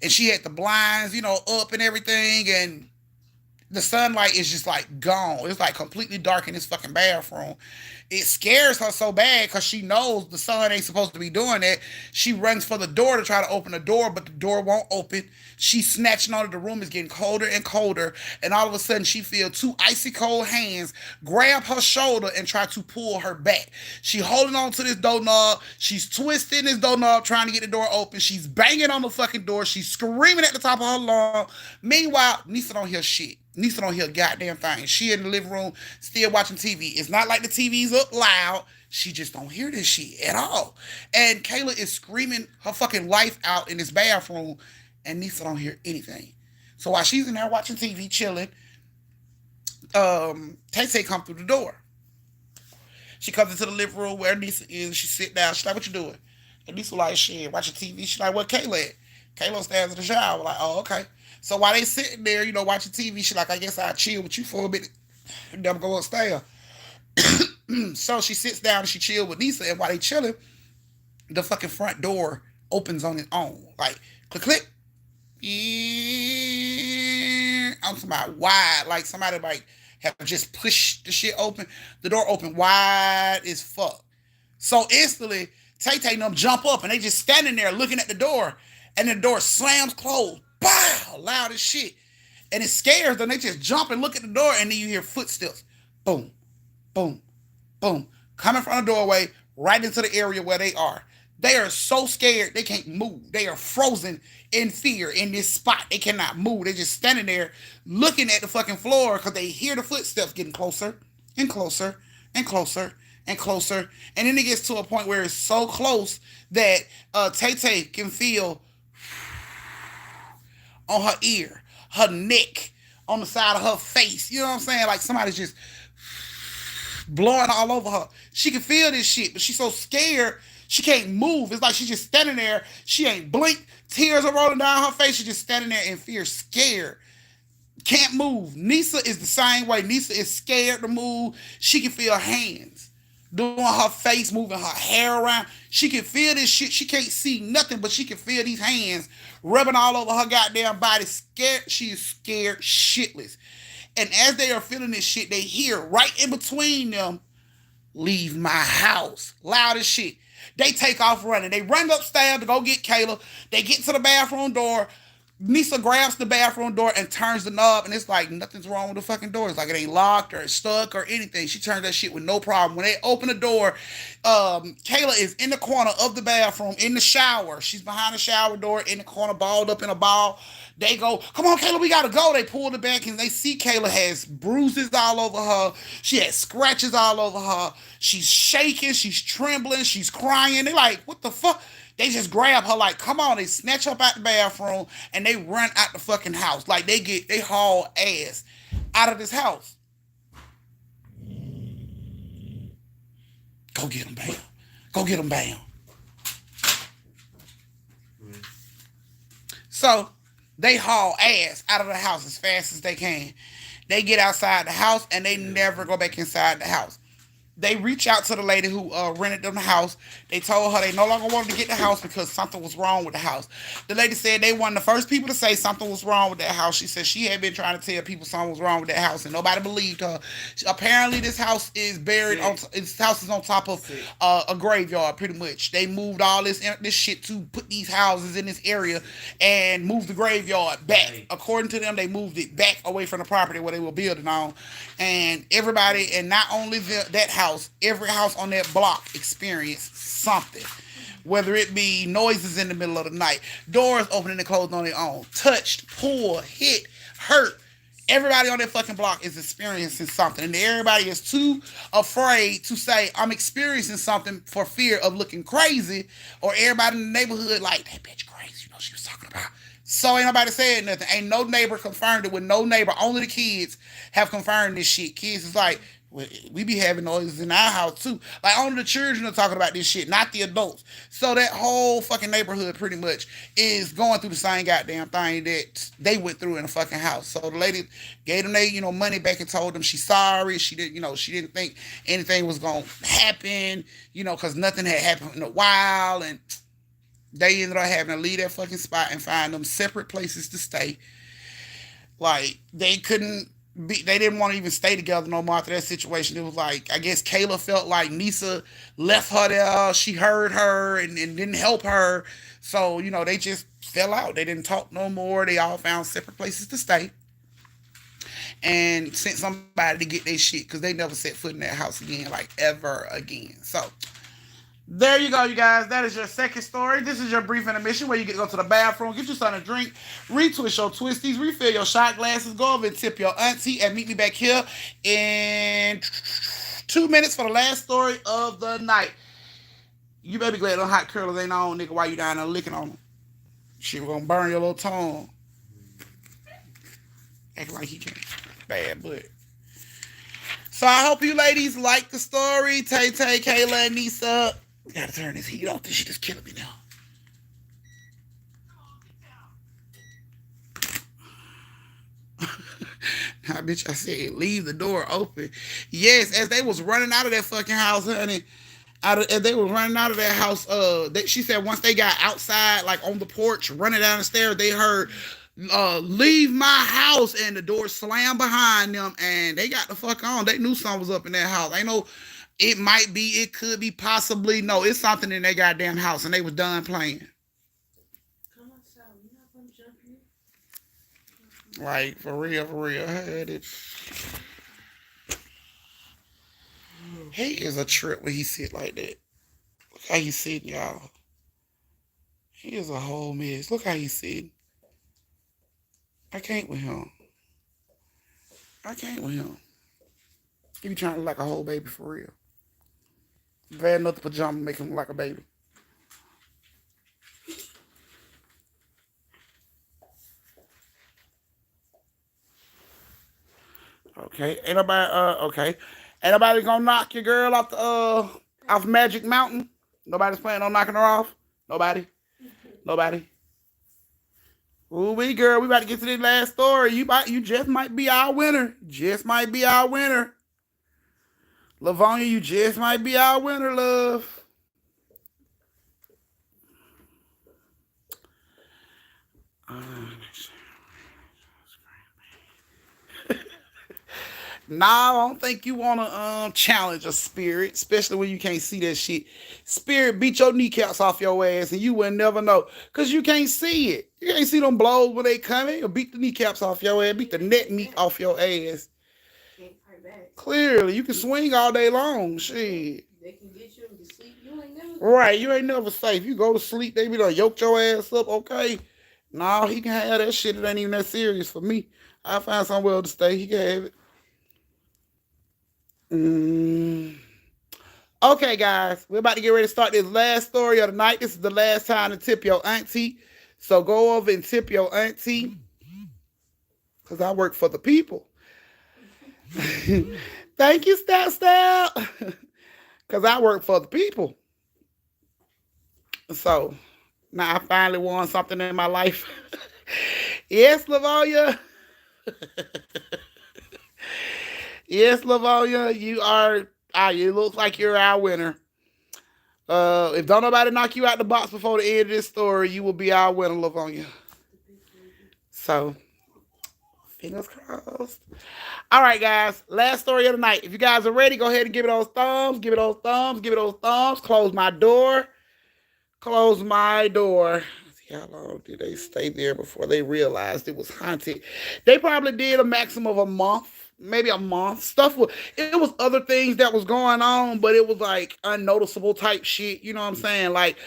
And she had the blinds, up and everything. And the sunlight is just like gone. It's like completely dark in this fucking bathroom. It scares her so bad because she knows the sun ain't supposed to be doing that. She runs for the door to try to open the door, but the door won't open. She's snatching on it. The room is getting colder and colder. And all of a sudden, she feels two icy cold hands grab her shoulder and try to pull her back. She holding on to this doorknob. She's twisting this doorknob, trying to get the door open. She's banging on the fucking door. She's screaming at the top of her lungs. Meanwhile, Nisa don't hear shit. Nisa don't hear a goddamn thing. She in the living room still watching TV. It's not like the TV's up loud. She just don't hear this shit at all. And Kayla is screaming her fucking life out in this bathroom, and Nisa don't hear anything. So while she's in there watching TV, chilling, Tay-Tay come through the door. She comes into the living room where Nisa is. She sit down. She's like, "What you doing?" And Nisa like, "Shit, watching TV." She's like, "Where Kayla at?" Kayla stands in the shower. Like, "Oh, okay." So while they sitting there, watching TV, she like, "I guess I'll chill with you for a minute and then go upstairs." So she sits down and she chill with Nisa, and while they chilling, the fucking front door opens on its own. Like, click, click. I'm talking about wide, like somebody like have just pushed the shit open. The door open wide as fuck. So instantly, Tay-Tay and them jump up and they just standing there looking at the door, and the door slams closed. Bow! Loud as shit. And it scares them. They just jump and look at the door, and then you hear footsteps. Boom, boom, boom. Coming from the doorway right into the area where they are. They are so scared they can't move. They are frozen in fear in this spot. They cannot move. They're just standing there looking at the fucking floor because they hear the footsteps getting closer and closer and closer and closer. And then it gets to a point where it's so close that Tay-Tay can feel on her ear, her neck, on the side of her face. You know what I'm saying? Like somebody's just blowing all over her. She can feel this shit, but she's so scared she can't move. It's like she's just standing there. She ain't blinked. Tears are rolling down her face. She's just standing there in fear, scared. Can't move. Nisa is the same way. Nisa is scared to move. She can feel hands doing her face, moving her hair around. She can feel this shit. She can't see nothing, but she can feel these hands rubbing all over her goddamn body. Scared. She is scared shitless. And as they are feeling this shit, they hear right in between them, "Leave my house." Loud as shit. They take off running. They run upstairs to go get Kayla. They get to the bathroom door. Nisa grabs the bathroom door and turns the knob, and it's like nothing's wrong with the fucking door. It's like it ain't locked or it's stuck or anything. She turns that shit with no problem. When they open the door, Kayla is in the corner of the bathroom in the shower. She's behind the shower door in the corner, balled up in a ball. They go, "Come on, Kayla, we gotta go." They pull it back and they see Kayla has bruises all over her. She has scratches all over her. She's shaking, she's trembling, she's crying. They like, "What the fuck?" They just grab her like, "Come on." They snatch her up out the bathroom and they run out the fucking house. Like they haul ass out of this house. Go get them, bam. Go get them, bam. So they haul ass out of the house as fast as they can. They get outside the house and they never go back inside the house. They reach out to the lady who rented them the house. They told her they no longer wanted to get the house because something was wrong with the house. The lady said they weren't the first people to say something was wrong with that house. She said she had been trying to tell people something was wrong with that house and nobody believed her. Apparently, this house is buried on. This house is on top of a graveyard. Pretty much, they moved all this shit to put these houses in this area and moved the graveyard back. According to them, they moved it back away from the property where they were building on, and everybody, and not only that house, every house on that block experienced something. Whether it be noises in the middle of the night, doors opening and closing on their own, touched, pulled, hit, hurt. Everybody on that fucking block is experiencing something. And everybody is too afraid to say, I'm experiencing something for fear of looking crazy. Or everybody in the neighborhood like, that bitch crazy, you know she was talking about. So ain't nobody saying nothing. Ain't no neighbor confirmed it with no neighbor. Only the kids have confirmed this shit. Kids is like, we be having noises in our house too. Like only the children are talking about this shit, not the adults. So that whole fucking neighborhood pretty much is going through the same goddamn thing that they went through in the fucking house. So the lady gave them their, money back and told them she's sorry. She didn't, she didn't think anything was gonna happen, because nothing had happened in a while, and they ended up having to leave that fucking spot and find them separate places to stay. Like they didn't want to even stay together no more after that situation. It was like, I guess Kayla felt like Nisa left her there. She heard her and didn't help her. So, they just fell out. They didn't talk no more. They all found separate places to stay. And sent somebody to get their shit because they never set foot in that house again, like ever again. So, there you go, you guys. That is your second story. This is your brief intermission where you get to go to the bathroom, get your son a drink, retwist your twisties, refill your shot glasses, go over and tip your auntie, and meet me back here in 2 minutes for the last story of the night. You better be glad them hot curlers ain't on, nigga, while you down there licking on them. Shit, we're gonna burn your little tongue. Acting like he can't. Bad, but. So I hope you ladies like the story. Tay-Tay, Kayla, and Nisa. Gotta turn this heat off. This shit is killing me now. Now, bitch, I said leave the door open. Yes, as they was running out of that fucking house, honey. As they were running out of that house, she said once they got outside, like on the porch, running down the stairs, they heard, leave my house, and the door slammed behind them, and they got the fuck on. They knew something was up in that house. I know. It might be, it could be, possibly. No, it's something in their goddamn house, and they was done playing. Come on, Sal. You're not gonna jump in. Like, for real, I had it. He is a trip when he sit like that. Look how he's sitting, y'all. He is a whole mess. Look how he's sitting. I can't with him. He be trying to look like a whole baby for real. Bad enough the pajama make him look like a baby. Okay. Ain't nobody gonna knock your girl off Magic Mountain? Nobody's planning on knocking her off? Nobody? Ooh, we girl, we about to get to the last story. You just might be our winner. Lavonia, you just might be our winner, love. Nah, I don't think you want to challenge a spirit, especially when you can't see that shit. Spirit beat your kneecaps off your ass, and you will never know, because you can't see it. You can't see them blows when they coming. Or beat the kneecaps off your ass, beat the neck meat off your ass. Clearly, you can swing all day long. Shit. They can get you to sleep. You ain't never. Right, you ain't never safe. You go to sleep, they be like, yoke your ass up, okay? No, he can have that shit. It ain't even that serious for me. I find somewhere to stay. He can have it. Okay, guys, we're about to get ready to start this last story of the night. This is the last time to tip your auntie. So go over and tip your auntie, because I work for the people. Thank you, Stout. Because I work for the people. So now I finally won something in my life. Yes, Lavonia. Yes, Lavonia, you are Ah, it looks like you're our winner. If don't nobody knock you out the box before the end of this story, you will be our winner, Lavonia. So, fingers crossed. All right, guys. Last story of the night. If you guys are ready, go ahead and give it those thumbs. Give it those thumbs. Give it those thumbs. Close my door. Close my door. See how long did they stay there before they realized it was haunted? They probably did a maximum of a month, maybe a month. Stuff was it was other things that was going on, but it was like unnoticeable type shit. You know what I'm saying? Like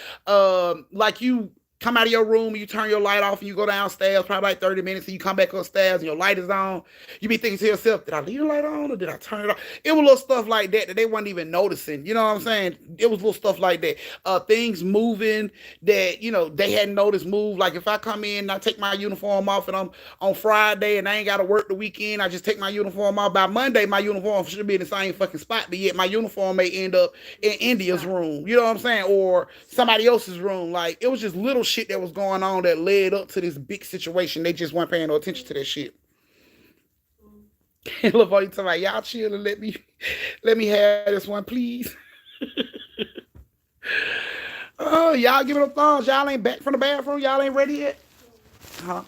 you come out of your room, you turn your light off, and you go downstairs, probably like 30 minutes, and you come back upstairs, and your light is on. You be thinking to yourself, did I leave the light on or did I turn it off? It was little stuff like that that they weren't even noticing. You know what I'm saying? It was little stuff like that. Things moving that, they hadn't noticed move. Like if I come in and I take my uniform off and I'm on Friday and I ain't got to work the weekend, I just take my uniform off. By Monday, my uniform should be in the same fucking spot, but yet my uniform may end up in India's room. You know what I'm saying? Or somebody else's room. Like it was just little shit that was going on that led up to this big situation. They just weren't paying no attention to that shit. And LaVoy talking about y'all chill and let me have this one, please. Oh, y'all giving up thumbs. Y'all ain't back from the bathroom. Y'all ain't ready yet. Huh?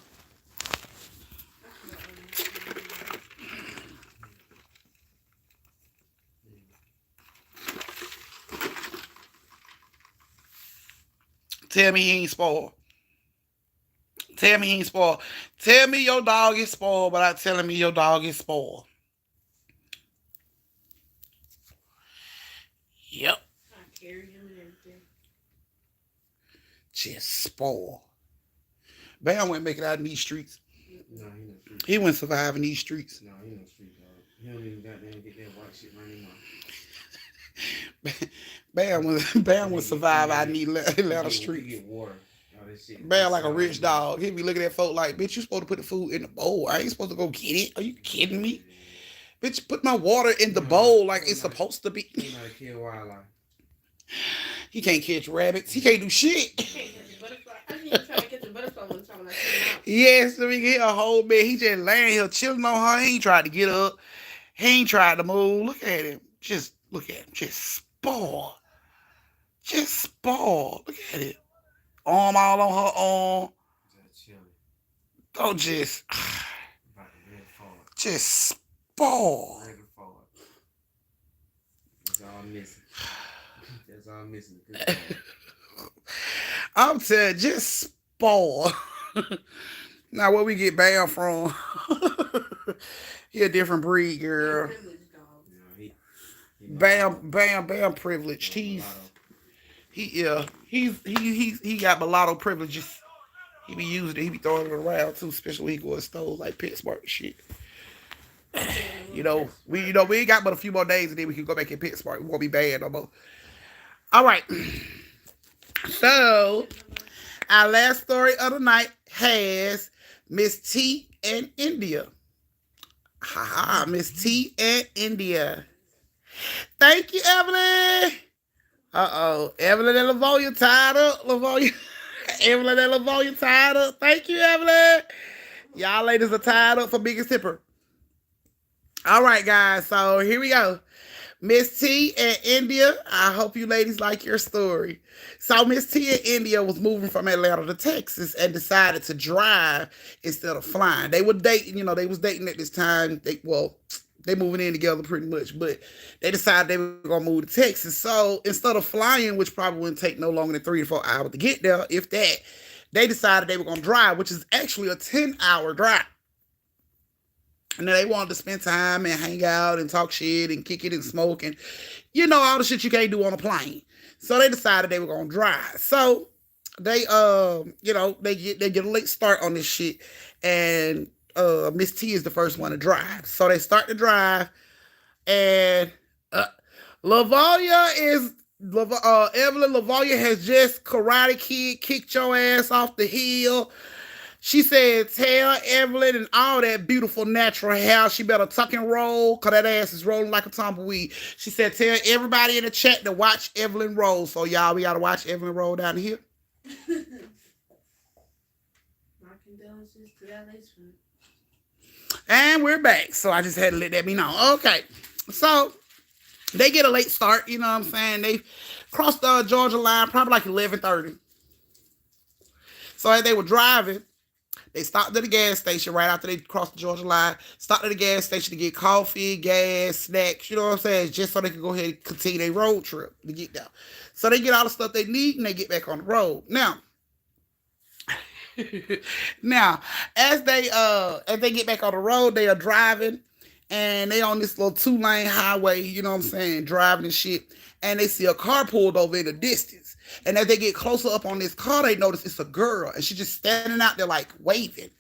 Tell me he ain't spoiled. Tell me he ain't spoiled. Tell me your dog is spoiled, but I'm telling me your dog is spoiled. Yep. I carry him and everything. Just spoiled. Bam wouldn't make it out in these streets. No, he no street. He wouldn't survive in these streets. No, he no street dog. He don't even goddamn get that white shit running on. Bam would survive out in these Atlanta streets. Get water. Bam like a rich dog. He'd be looking at folk like, bitch, you supposed to put the food in the bowl. I ain't supposed to go get it. Are you kidding me? Bitch, put my water in the bowl like it's supposed to be. He not kill wildlife. He can't catch rabbits. He can't do shit. Yes, so we get a whole bed. He just laying here chilling on her. He ain't tried to get up. He ain't tried to move. Look at him. Just look at him. Just spoiled. Just spoiled. Look at it. Arm all on her arm. Don't just spoiled. That's all I'm missing. That's all I'm missing. I'm telling you, just spoiled. Now where we get Bam from? He a different breed, girl. Bam privileged. He got mulatto privileges. He be using it. He be throwing it around too, especially when he go to stores like PetSmart and shit. We ain't got but a few more days and then we can go back in PetSmart. We won't be bad no more. All right. So our last story of the night has Miss T and India. Haha, Miss T and India. Thank you, Evelyn. Evelyn and Lavonia tied up. Evelyn and Lavonia tied up. Thank you, Evelyn. Y'all ladies are tied up for Biggest Tipper. All right, guys. So here we go. Miss T and India. I hope you ladies like your story. So Miss T and India was moving from Atlanta to Texas and decided to drive instead of flying. They were dating. They was dating at this time. They moving in together pretty much, but they decided they were going to move to Texas. So instead of flying, which probably wouldn't take no longer than 3 to 4 hours to get there, if that, they decided they were going to drive, which is actually a 10-hour drive. And then they wanted to spend time and hang out and talk shit and kick it and smoke and, all the shit you can't do on a plane. So they decided they were going to drive. So they, they get a late start on this shit. And Miss T is the first one to drive. So they start to drive, and Evelyn Lavonia has just Karate Kid kicked your ass off the hill. She said, tell Evelyn and all that beautiful natural hair, she better tuck and roll, because that ass is rolling like a tumbleweed. She said, tell everybody in the chat to watch Evelyn roll. So y'all, we got to watch Evelyn roll down here. My condolences to LA's food. And we're back. So I just had to let that be known. Okay. So They get a late start, you know what I'm saying? They crossed the Georgia line probably like 11:30. So as they were driving, they stopped at the gas station right after they crossed the Georgia line. Stopped at the gas station to get coffee, gas, snacks, you know what I'm saying? Just so they can go ahead and continue their road trip to get down. So they get all the stuff they need and they get back on the road. Now, as they get back on the road, they are driving and they on this little 2-lane highway, you know what I'm saying, driving and shit, and they see a car pulled over in the distance. And as they get closer up on this car, they notice it's a girl, and she's just standing out there like waving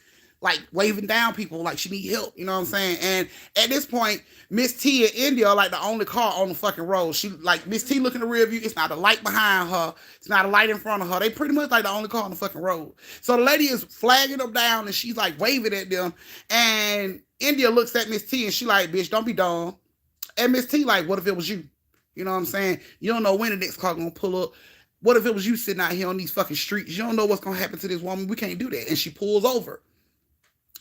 down people like she need help, you know what I'm saying? And at this point, Miss T and India are like the only car on the fucking road. She like Miss T look in the rear view, it's not a light behind her, it's not a light in front of her. They pretty much like the only car on the fucking road. So the lady is flagging them down and she's like waving at them. And India looks at Miss T and she like, bitch, don't be dumb. And Miss T like, what if it was you? You know what I'm saying? You don't know when the next car gonna pull up. What if it was you sitting out here on these fucking streets? You don't know what's gonna happen to this woman. We can't do that. And she pulls over.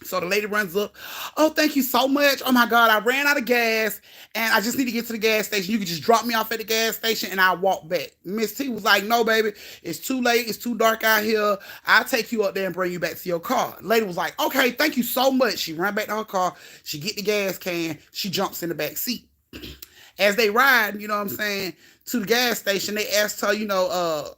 So the lady runs up. Oh, thank you so much. Oh my God, I ran out of gas and I just need to get to the gas station. You can just drop me off at the gas station and I'll walk back. Miss T was like, no, baby, it's too late. It's too dark out here. I'll take you up there and bring you back to your car. The lady was like, okay, thank you so much. She ran back to her car. She get the gas can. She jumps in the back seat. As they ride, you know what I'm saying, to the gas station, they asked her,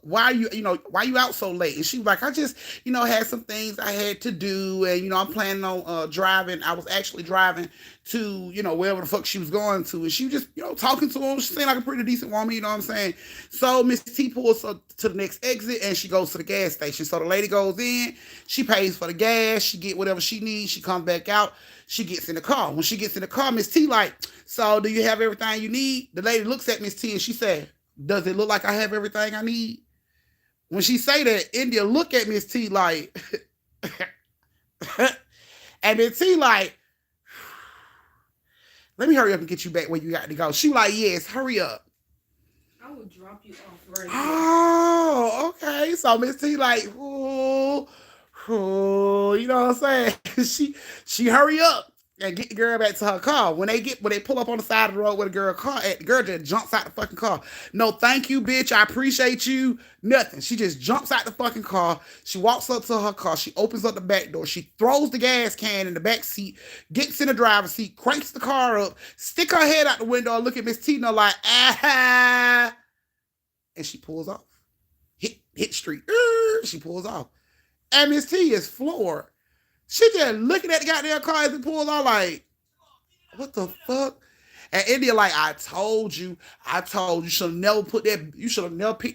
why you out so late? And she was like, I just, had some things I had to do. And, I'm planning on driving. I was actually driving to, wherever the fuck she was going to. And she was just, talking to him. She seemed like a pretty decent woman, you know what I'm saying? So Miss T pulls her to the next exit and she goes to the gas station. So the lady goes in, she pays for the gas, she get whatever she needs, she comes back out, she gets in the car. When she gets in the car, Miss T like, so do you have everything you need? The lady looks at Miss T and she said, does it look like I have everything I need? When she say that, India look at Miss T like, and Miss T like, let me hurry up and get you back where you got to go. She like, yes, hurry up. I will drop you off right now. Oh, okay. So Miss T like, you know what I'm saying? she hurry up and get the girl back to her car. When they pull up on the side of the road where the girl car at, the girl just jumps out the fucking car. No, thank you, bitch. I appreciate you. Nothing. She just jumps out the fucking car. She walks up to her car. She opens up the back door. She throws the gas can in the back seat, gets in the driver's seat, cranks the car up, stick her head out the window and look at Miss Tina like, ah. And she pulls off. Hit street. She pulls off. And Miss T is floored. She just looking at the goddamn car as it pulls off like, what the fuck? And India like, I told you should have never picked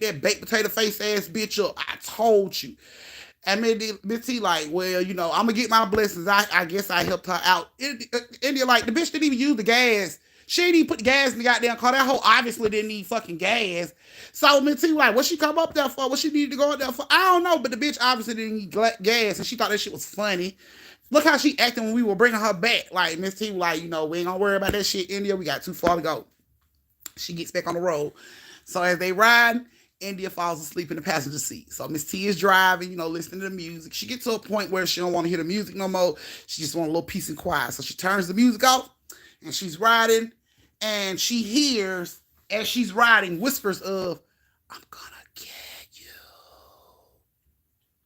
that baked potato face ass bitch up. I told you. And Miss T like, well, I'm gonna get my blessings. I guess I helped her out. India like, the bitch didn't even use the gas. She didn't even put the gas in the goddamn car. That hoe obviously didn't need fucking gas. So Miss T like, what she come up there for? What she needed to go up there for? I don't know, but the bitch obviously didn't need gas, and she thought that shit was funny. Look how she acting when we were bringing her back. Like, Miss T was like, we ain't gonna worry about that shit, India. We got too far to go. She gets back on the road. So as they ride, India falls asleep in the passenger seat. So Miss T is driving, listening to the music. She gets to a point where she don't want to hear the music no more. She just want a little peace and quiet. So she turns the music off, and she's riding. And she hears, as she's riding, whispers of, I'm gonna get you.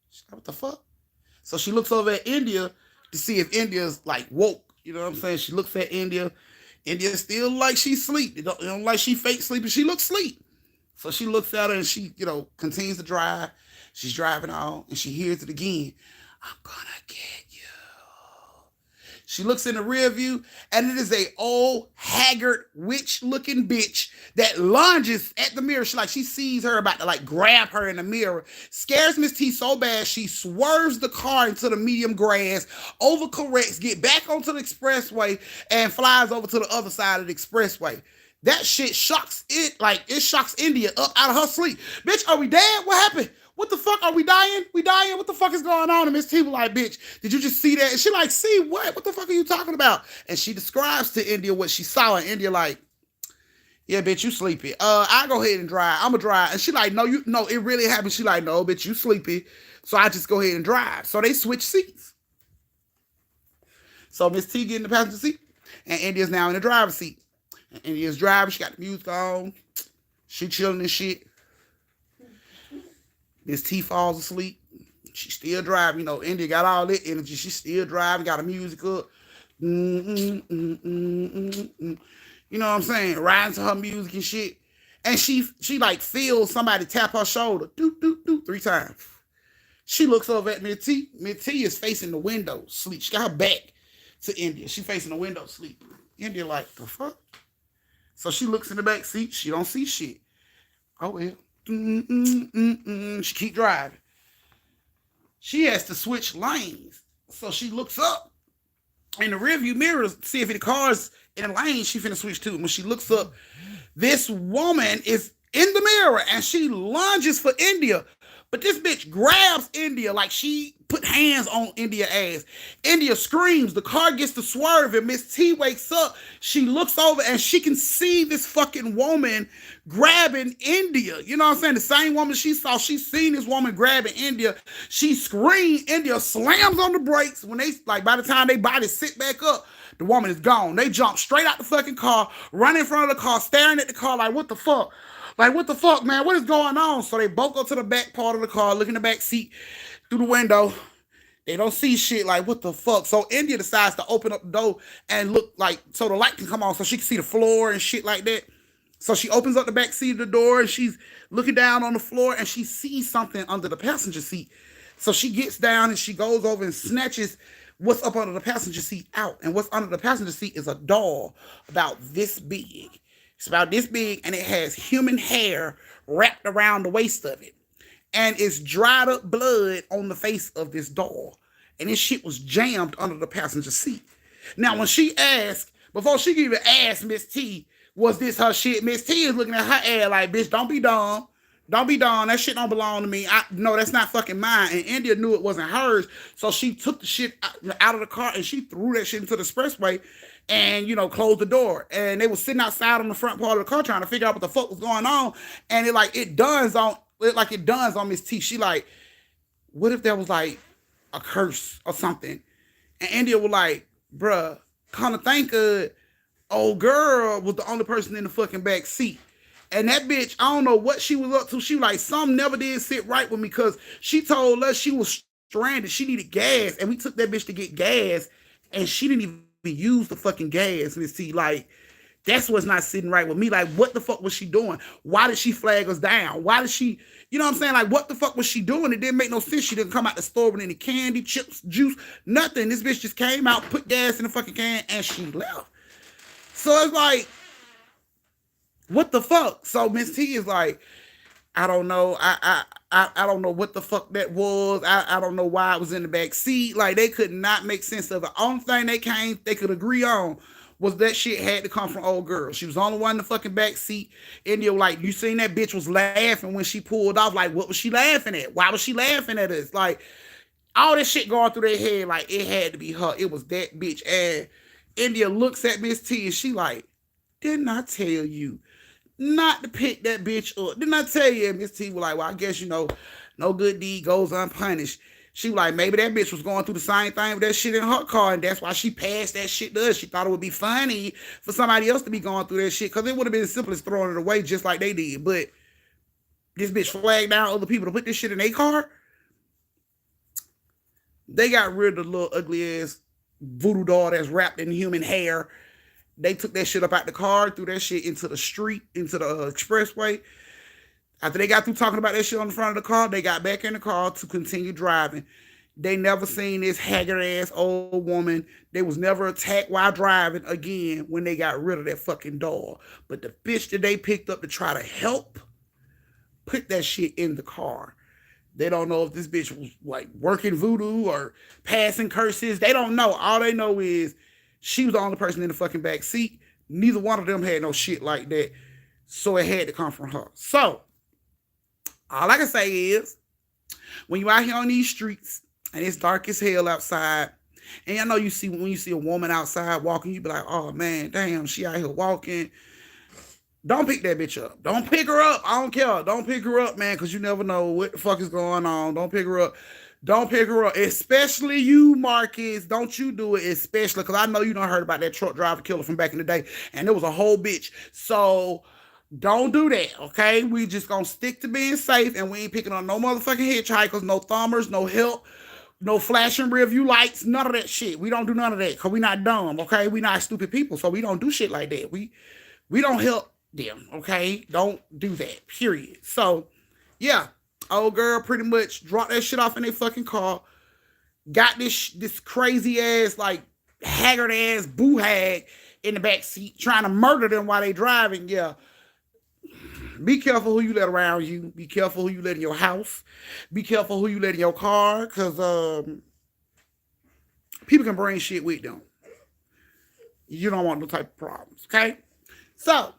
She's like, what the fuck? So she looks over at India to see if India's like woke. You know what I'm saying? She looks at India. India's still like she's asleep. It don't like she fake sleeping. She looks asleep. So she looks at her and she, continues to drive. She's driving on and she hears it again. I'm gonna get you. She looks in the rear view, and it is a old, haggard, witch-looking bitch that lunges at the mirror. She sees her about to grab her in the mirror. Scares Miss T so bad, she swerves the car into the medium grass, overcorrects, get back onto the expressway, and flies over to the other side of the expressway. That shit shocks it shocks India up out of her sleep. Bitch, are we dead? What happened? What the fuck? Are we dying? We dying? What the fuck is going on? And Miss T was like, bitch, did you just see that? And she like, see what? What the fuck are you talking about? And she describes to India what she saw. And India like, yeah, bitch, you sleepy. I go ahead and drive. I'ma drive. And she like, no, it really happened. She like, no, bitch, you sleepy. So I just go ahead and drive. So they switch seats. So Miss T get in the passenger seat, and India's now in the driver's seat. India's driving. She got the music on. She chilling and shit. Miss T falls asleep. She still driving. You know, India got all that energy. She still driving. Got her music up. You know what I'm saying? Riding to her music and shit. And she like feels somebody tap her shoulder. Doot, doot, doot, 3 times. She looks over at Miss T. Miss T is facing the window, sleep. She got her back to India. She facing the window, sleep. India like, the fuck? So she looks in the back seat. She don't see shit. Oh, well. She keep driving. She has to switch lanes. So she looks up in the rearview mirror to see if the car's in the lane she finna switch to. When she looks up, this woman is in the mirror and she lunges for India. But this bitch grabs India like she put hands on India's ass. India screams. The car gets to swerve and Miss T wakes up. She looks over and she can see this fucking woman grabbing India. You know what I'm saying? The same woman she saw, she seen this woman grabbing India. She screamed. India slams on the brakes. When they, like, by the time they body sit back up, the woman is gone. They jump straight out the fucking car, run in front of the car, staring at the car like, what the fuck? Like, what the fuck, man? What is going on? So they both go to the back part of the car, look in the back seat through the window. They don't see shit. Like, what the fuck? So India decides to open up the door and look like, so the light can come on so she can see the floor and shit like that. So she opens up the back seat of the door and she's looking down on the floor and she sees something under the passenger seat. So she gets down and she goes over and snatches what's up under the passenger seat out. And what's under the passenger seat is a doll about this big. It's about this big and it has human hair wrapped around the waist of it. And it's dried up blood on the face of this doll. And this shit was jammed under the passenger seat. Now, when she asked, before she even asked Miss T, was this her shit? Miss T is looking at her ass like, bitch, don't be dumb. Don't be dumb. That shit don't belong to me. No, that's not fucking mine. And India knew it wasn't hers. So she took the shit out of the car and she threw that shit into the expressway and, you know, closed the door. And they were sitting outside on the front part of the car trying to figure out what the fuck was going on. And it dawns on Miss T. She like, what if there was like a curse or something? And India was like, bruh, kind of think old girl was the only person in the fucking back seat. And that bitch, I don't know what she was up to. She was like, something never did sit right with me because she told us she was stranded. She needed gas. And we took that bitch to get gas. And she didn't even use the fucking gas, Miss T. Like, that's what's not sitting right with me. Like, what the fuck was she doing? Why did she flag us down? Why did she, you know what I'm saying? Like, what the fuck was she doing? It didn't make no sense. She didn't come out the store with any candy, chips, juice, nothing. This bitch just came out, put gas in the fucking can, and she left. So it's like, what the fuck? So Miss T is like, I don't know. I don't know what the fuck that was. I don't know why it was in the back seat. Like, they could not make sense of it. The only thing they could agree on was that shit had to come from old girl. She was the only one in the fucking back seat. India, like, you seen that bitch was laughing when she pulled off. Like, what was she laughing at? Why was she laughing at us? Like, all this shit going through their head, like, it had to be her. It was that bitch. And India looks at Miss T and she like, didn't I tell you not to pick that bitch up? Didn't I tell you? And Miss T was like, well, I guess, you know, no good deed goes unpunished. She was like, maybe that bitch was going through the same thing with that shit in her car, and that's why she passed that shit to us. She thought it would be funny for somebody else to be going through that shit, because it would have been as simple as throwing it away just like they did. But this bitch flagged down other people to put this shit in their car. They got rid of the little ugly ass voodoo doll that's wrapped in human hair. They took that shit up out the car, threw that shit into the street, into the expressway. After they got through talking about that shit on the front of the car, they got back in the car to continue driving. They never seen this haggard-ass old woman. They was never attacked while driving again when they got rid of that fucking doll. But the bitch that they picked up to try to help put that shit in the car. They don't know if this bitch was like working voodoo or passing curses. They don't know. All they know is she was the only person in the fucking back seat. Neither one of them had no shit like that. So it had to come from her. So all I can say is, when you out here on these streets and it's dark as hell outside, and I know when you see a woman outside walking, you be like, oh man, damn, she out here walking. Don't pick that bitch up. Don't pick her up. I don't care. Don't pick her up, man, because you never know what the fuck is going on. Don't pick her up. Don't pick her up. Especially you, Marcus. Don't you do it, especially because I know you done heard about that truck driver killer from back in the day. And it was a whole bitch. So don't do that, okay? We just gonna stick to being safe and we ain't picking on no motherfucking hitchhikers, no thumbers, no help, no flashing rear view lights, none of that shit. We don't do none of that because we not dumb, okay? We not stupid people, so we don't do shit like that. We don't help them, okay? Don't do that, period. So, yeah, old girl pretty much dropped that shit off in their fucking car, got this crazy ass, like, haggard ass boo hag in the back seat trying to murder them while they driving. Yeah, be careful who you let around you. Be careful who you let in your house. Be careful who you let in your car, because people can bring shit with them. You don't want no type of problems, okay? So,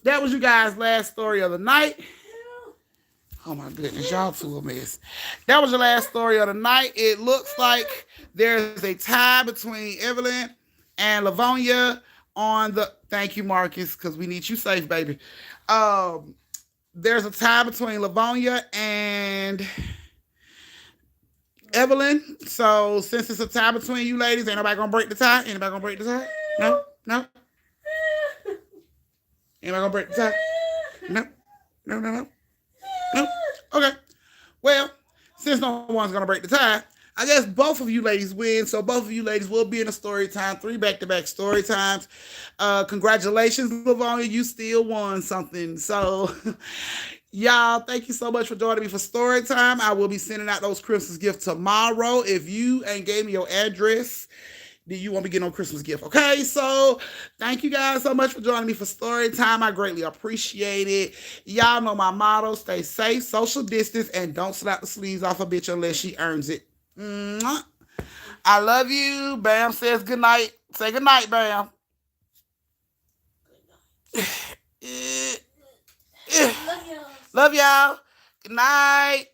that was you guys' last story of the night. Oh my goodness, y'all too a mess. That was the last story of the night. It looks like there's a tie between Evelyn and Livonia on the... Thank you, Marcus, because we need you safe, baby. There's a tie between Livonia and Evelyn. So since it's a tie between you ladies, ain't nobody gonna break the tie? Anybody gonna break the tie? No? No? Anybody gonna break the tie? No? No, no, no? No? Okay. Well, since no one's gonna break the tie, I guess both of you ladies win. So both of you ladies will be in a story time, 3 back-to-back story times. Congratulations, Livonia. You still won something. So y'all, thank you so much for joining me for story time. I will be sending out those Christmas gifts tomorrow. If you ain't gave me your address, then you won't be getting no Christmas gift. Okay, so thank you guys so much for joining me for story time. I greatly appreciate it. Y'all know my motto: stay safe, social distance, and don't slap the sleeves off a bitch unless she earns it. Mwah. I love you. Bam says good night. Say good night, Bam. Love y'all. Love y'all. Good night.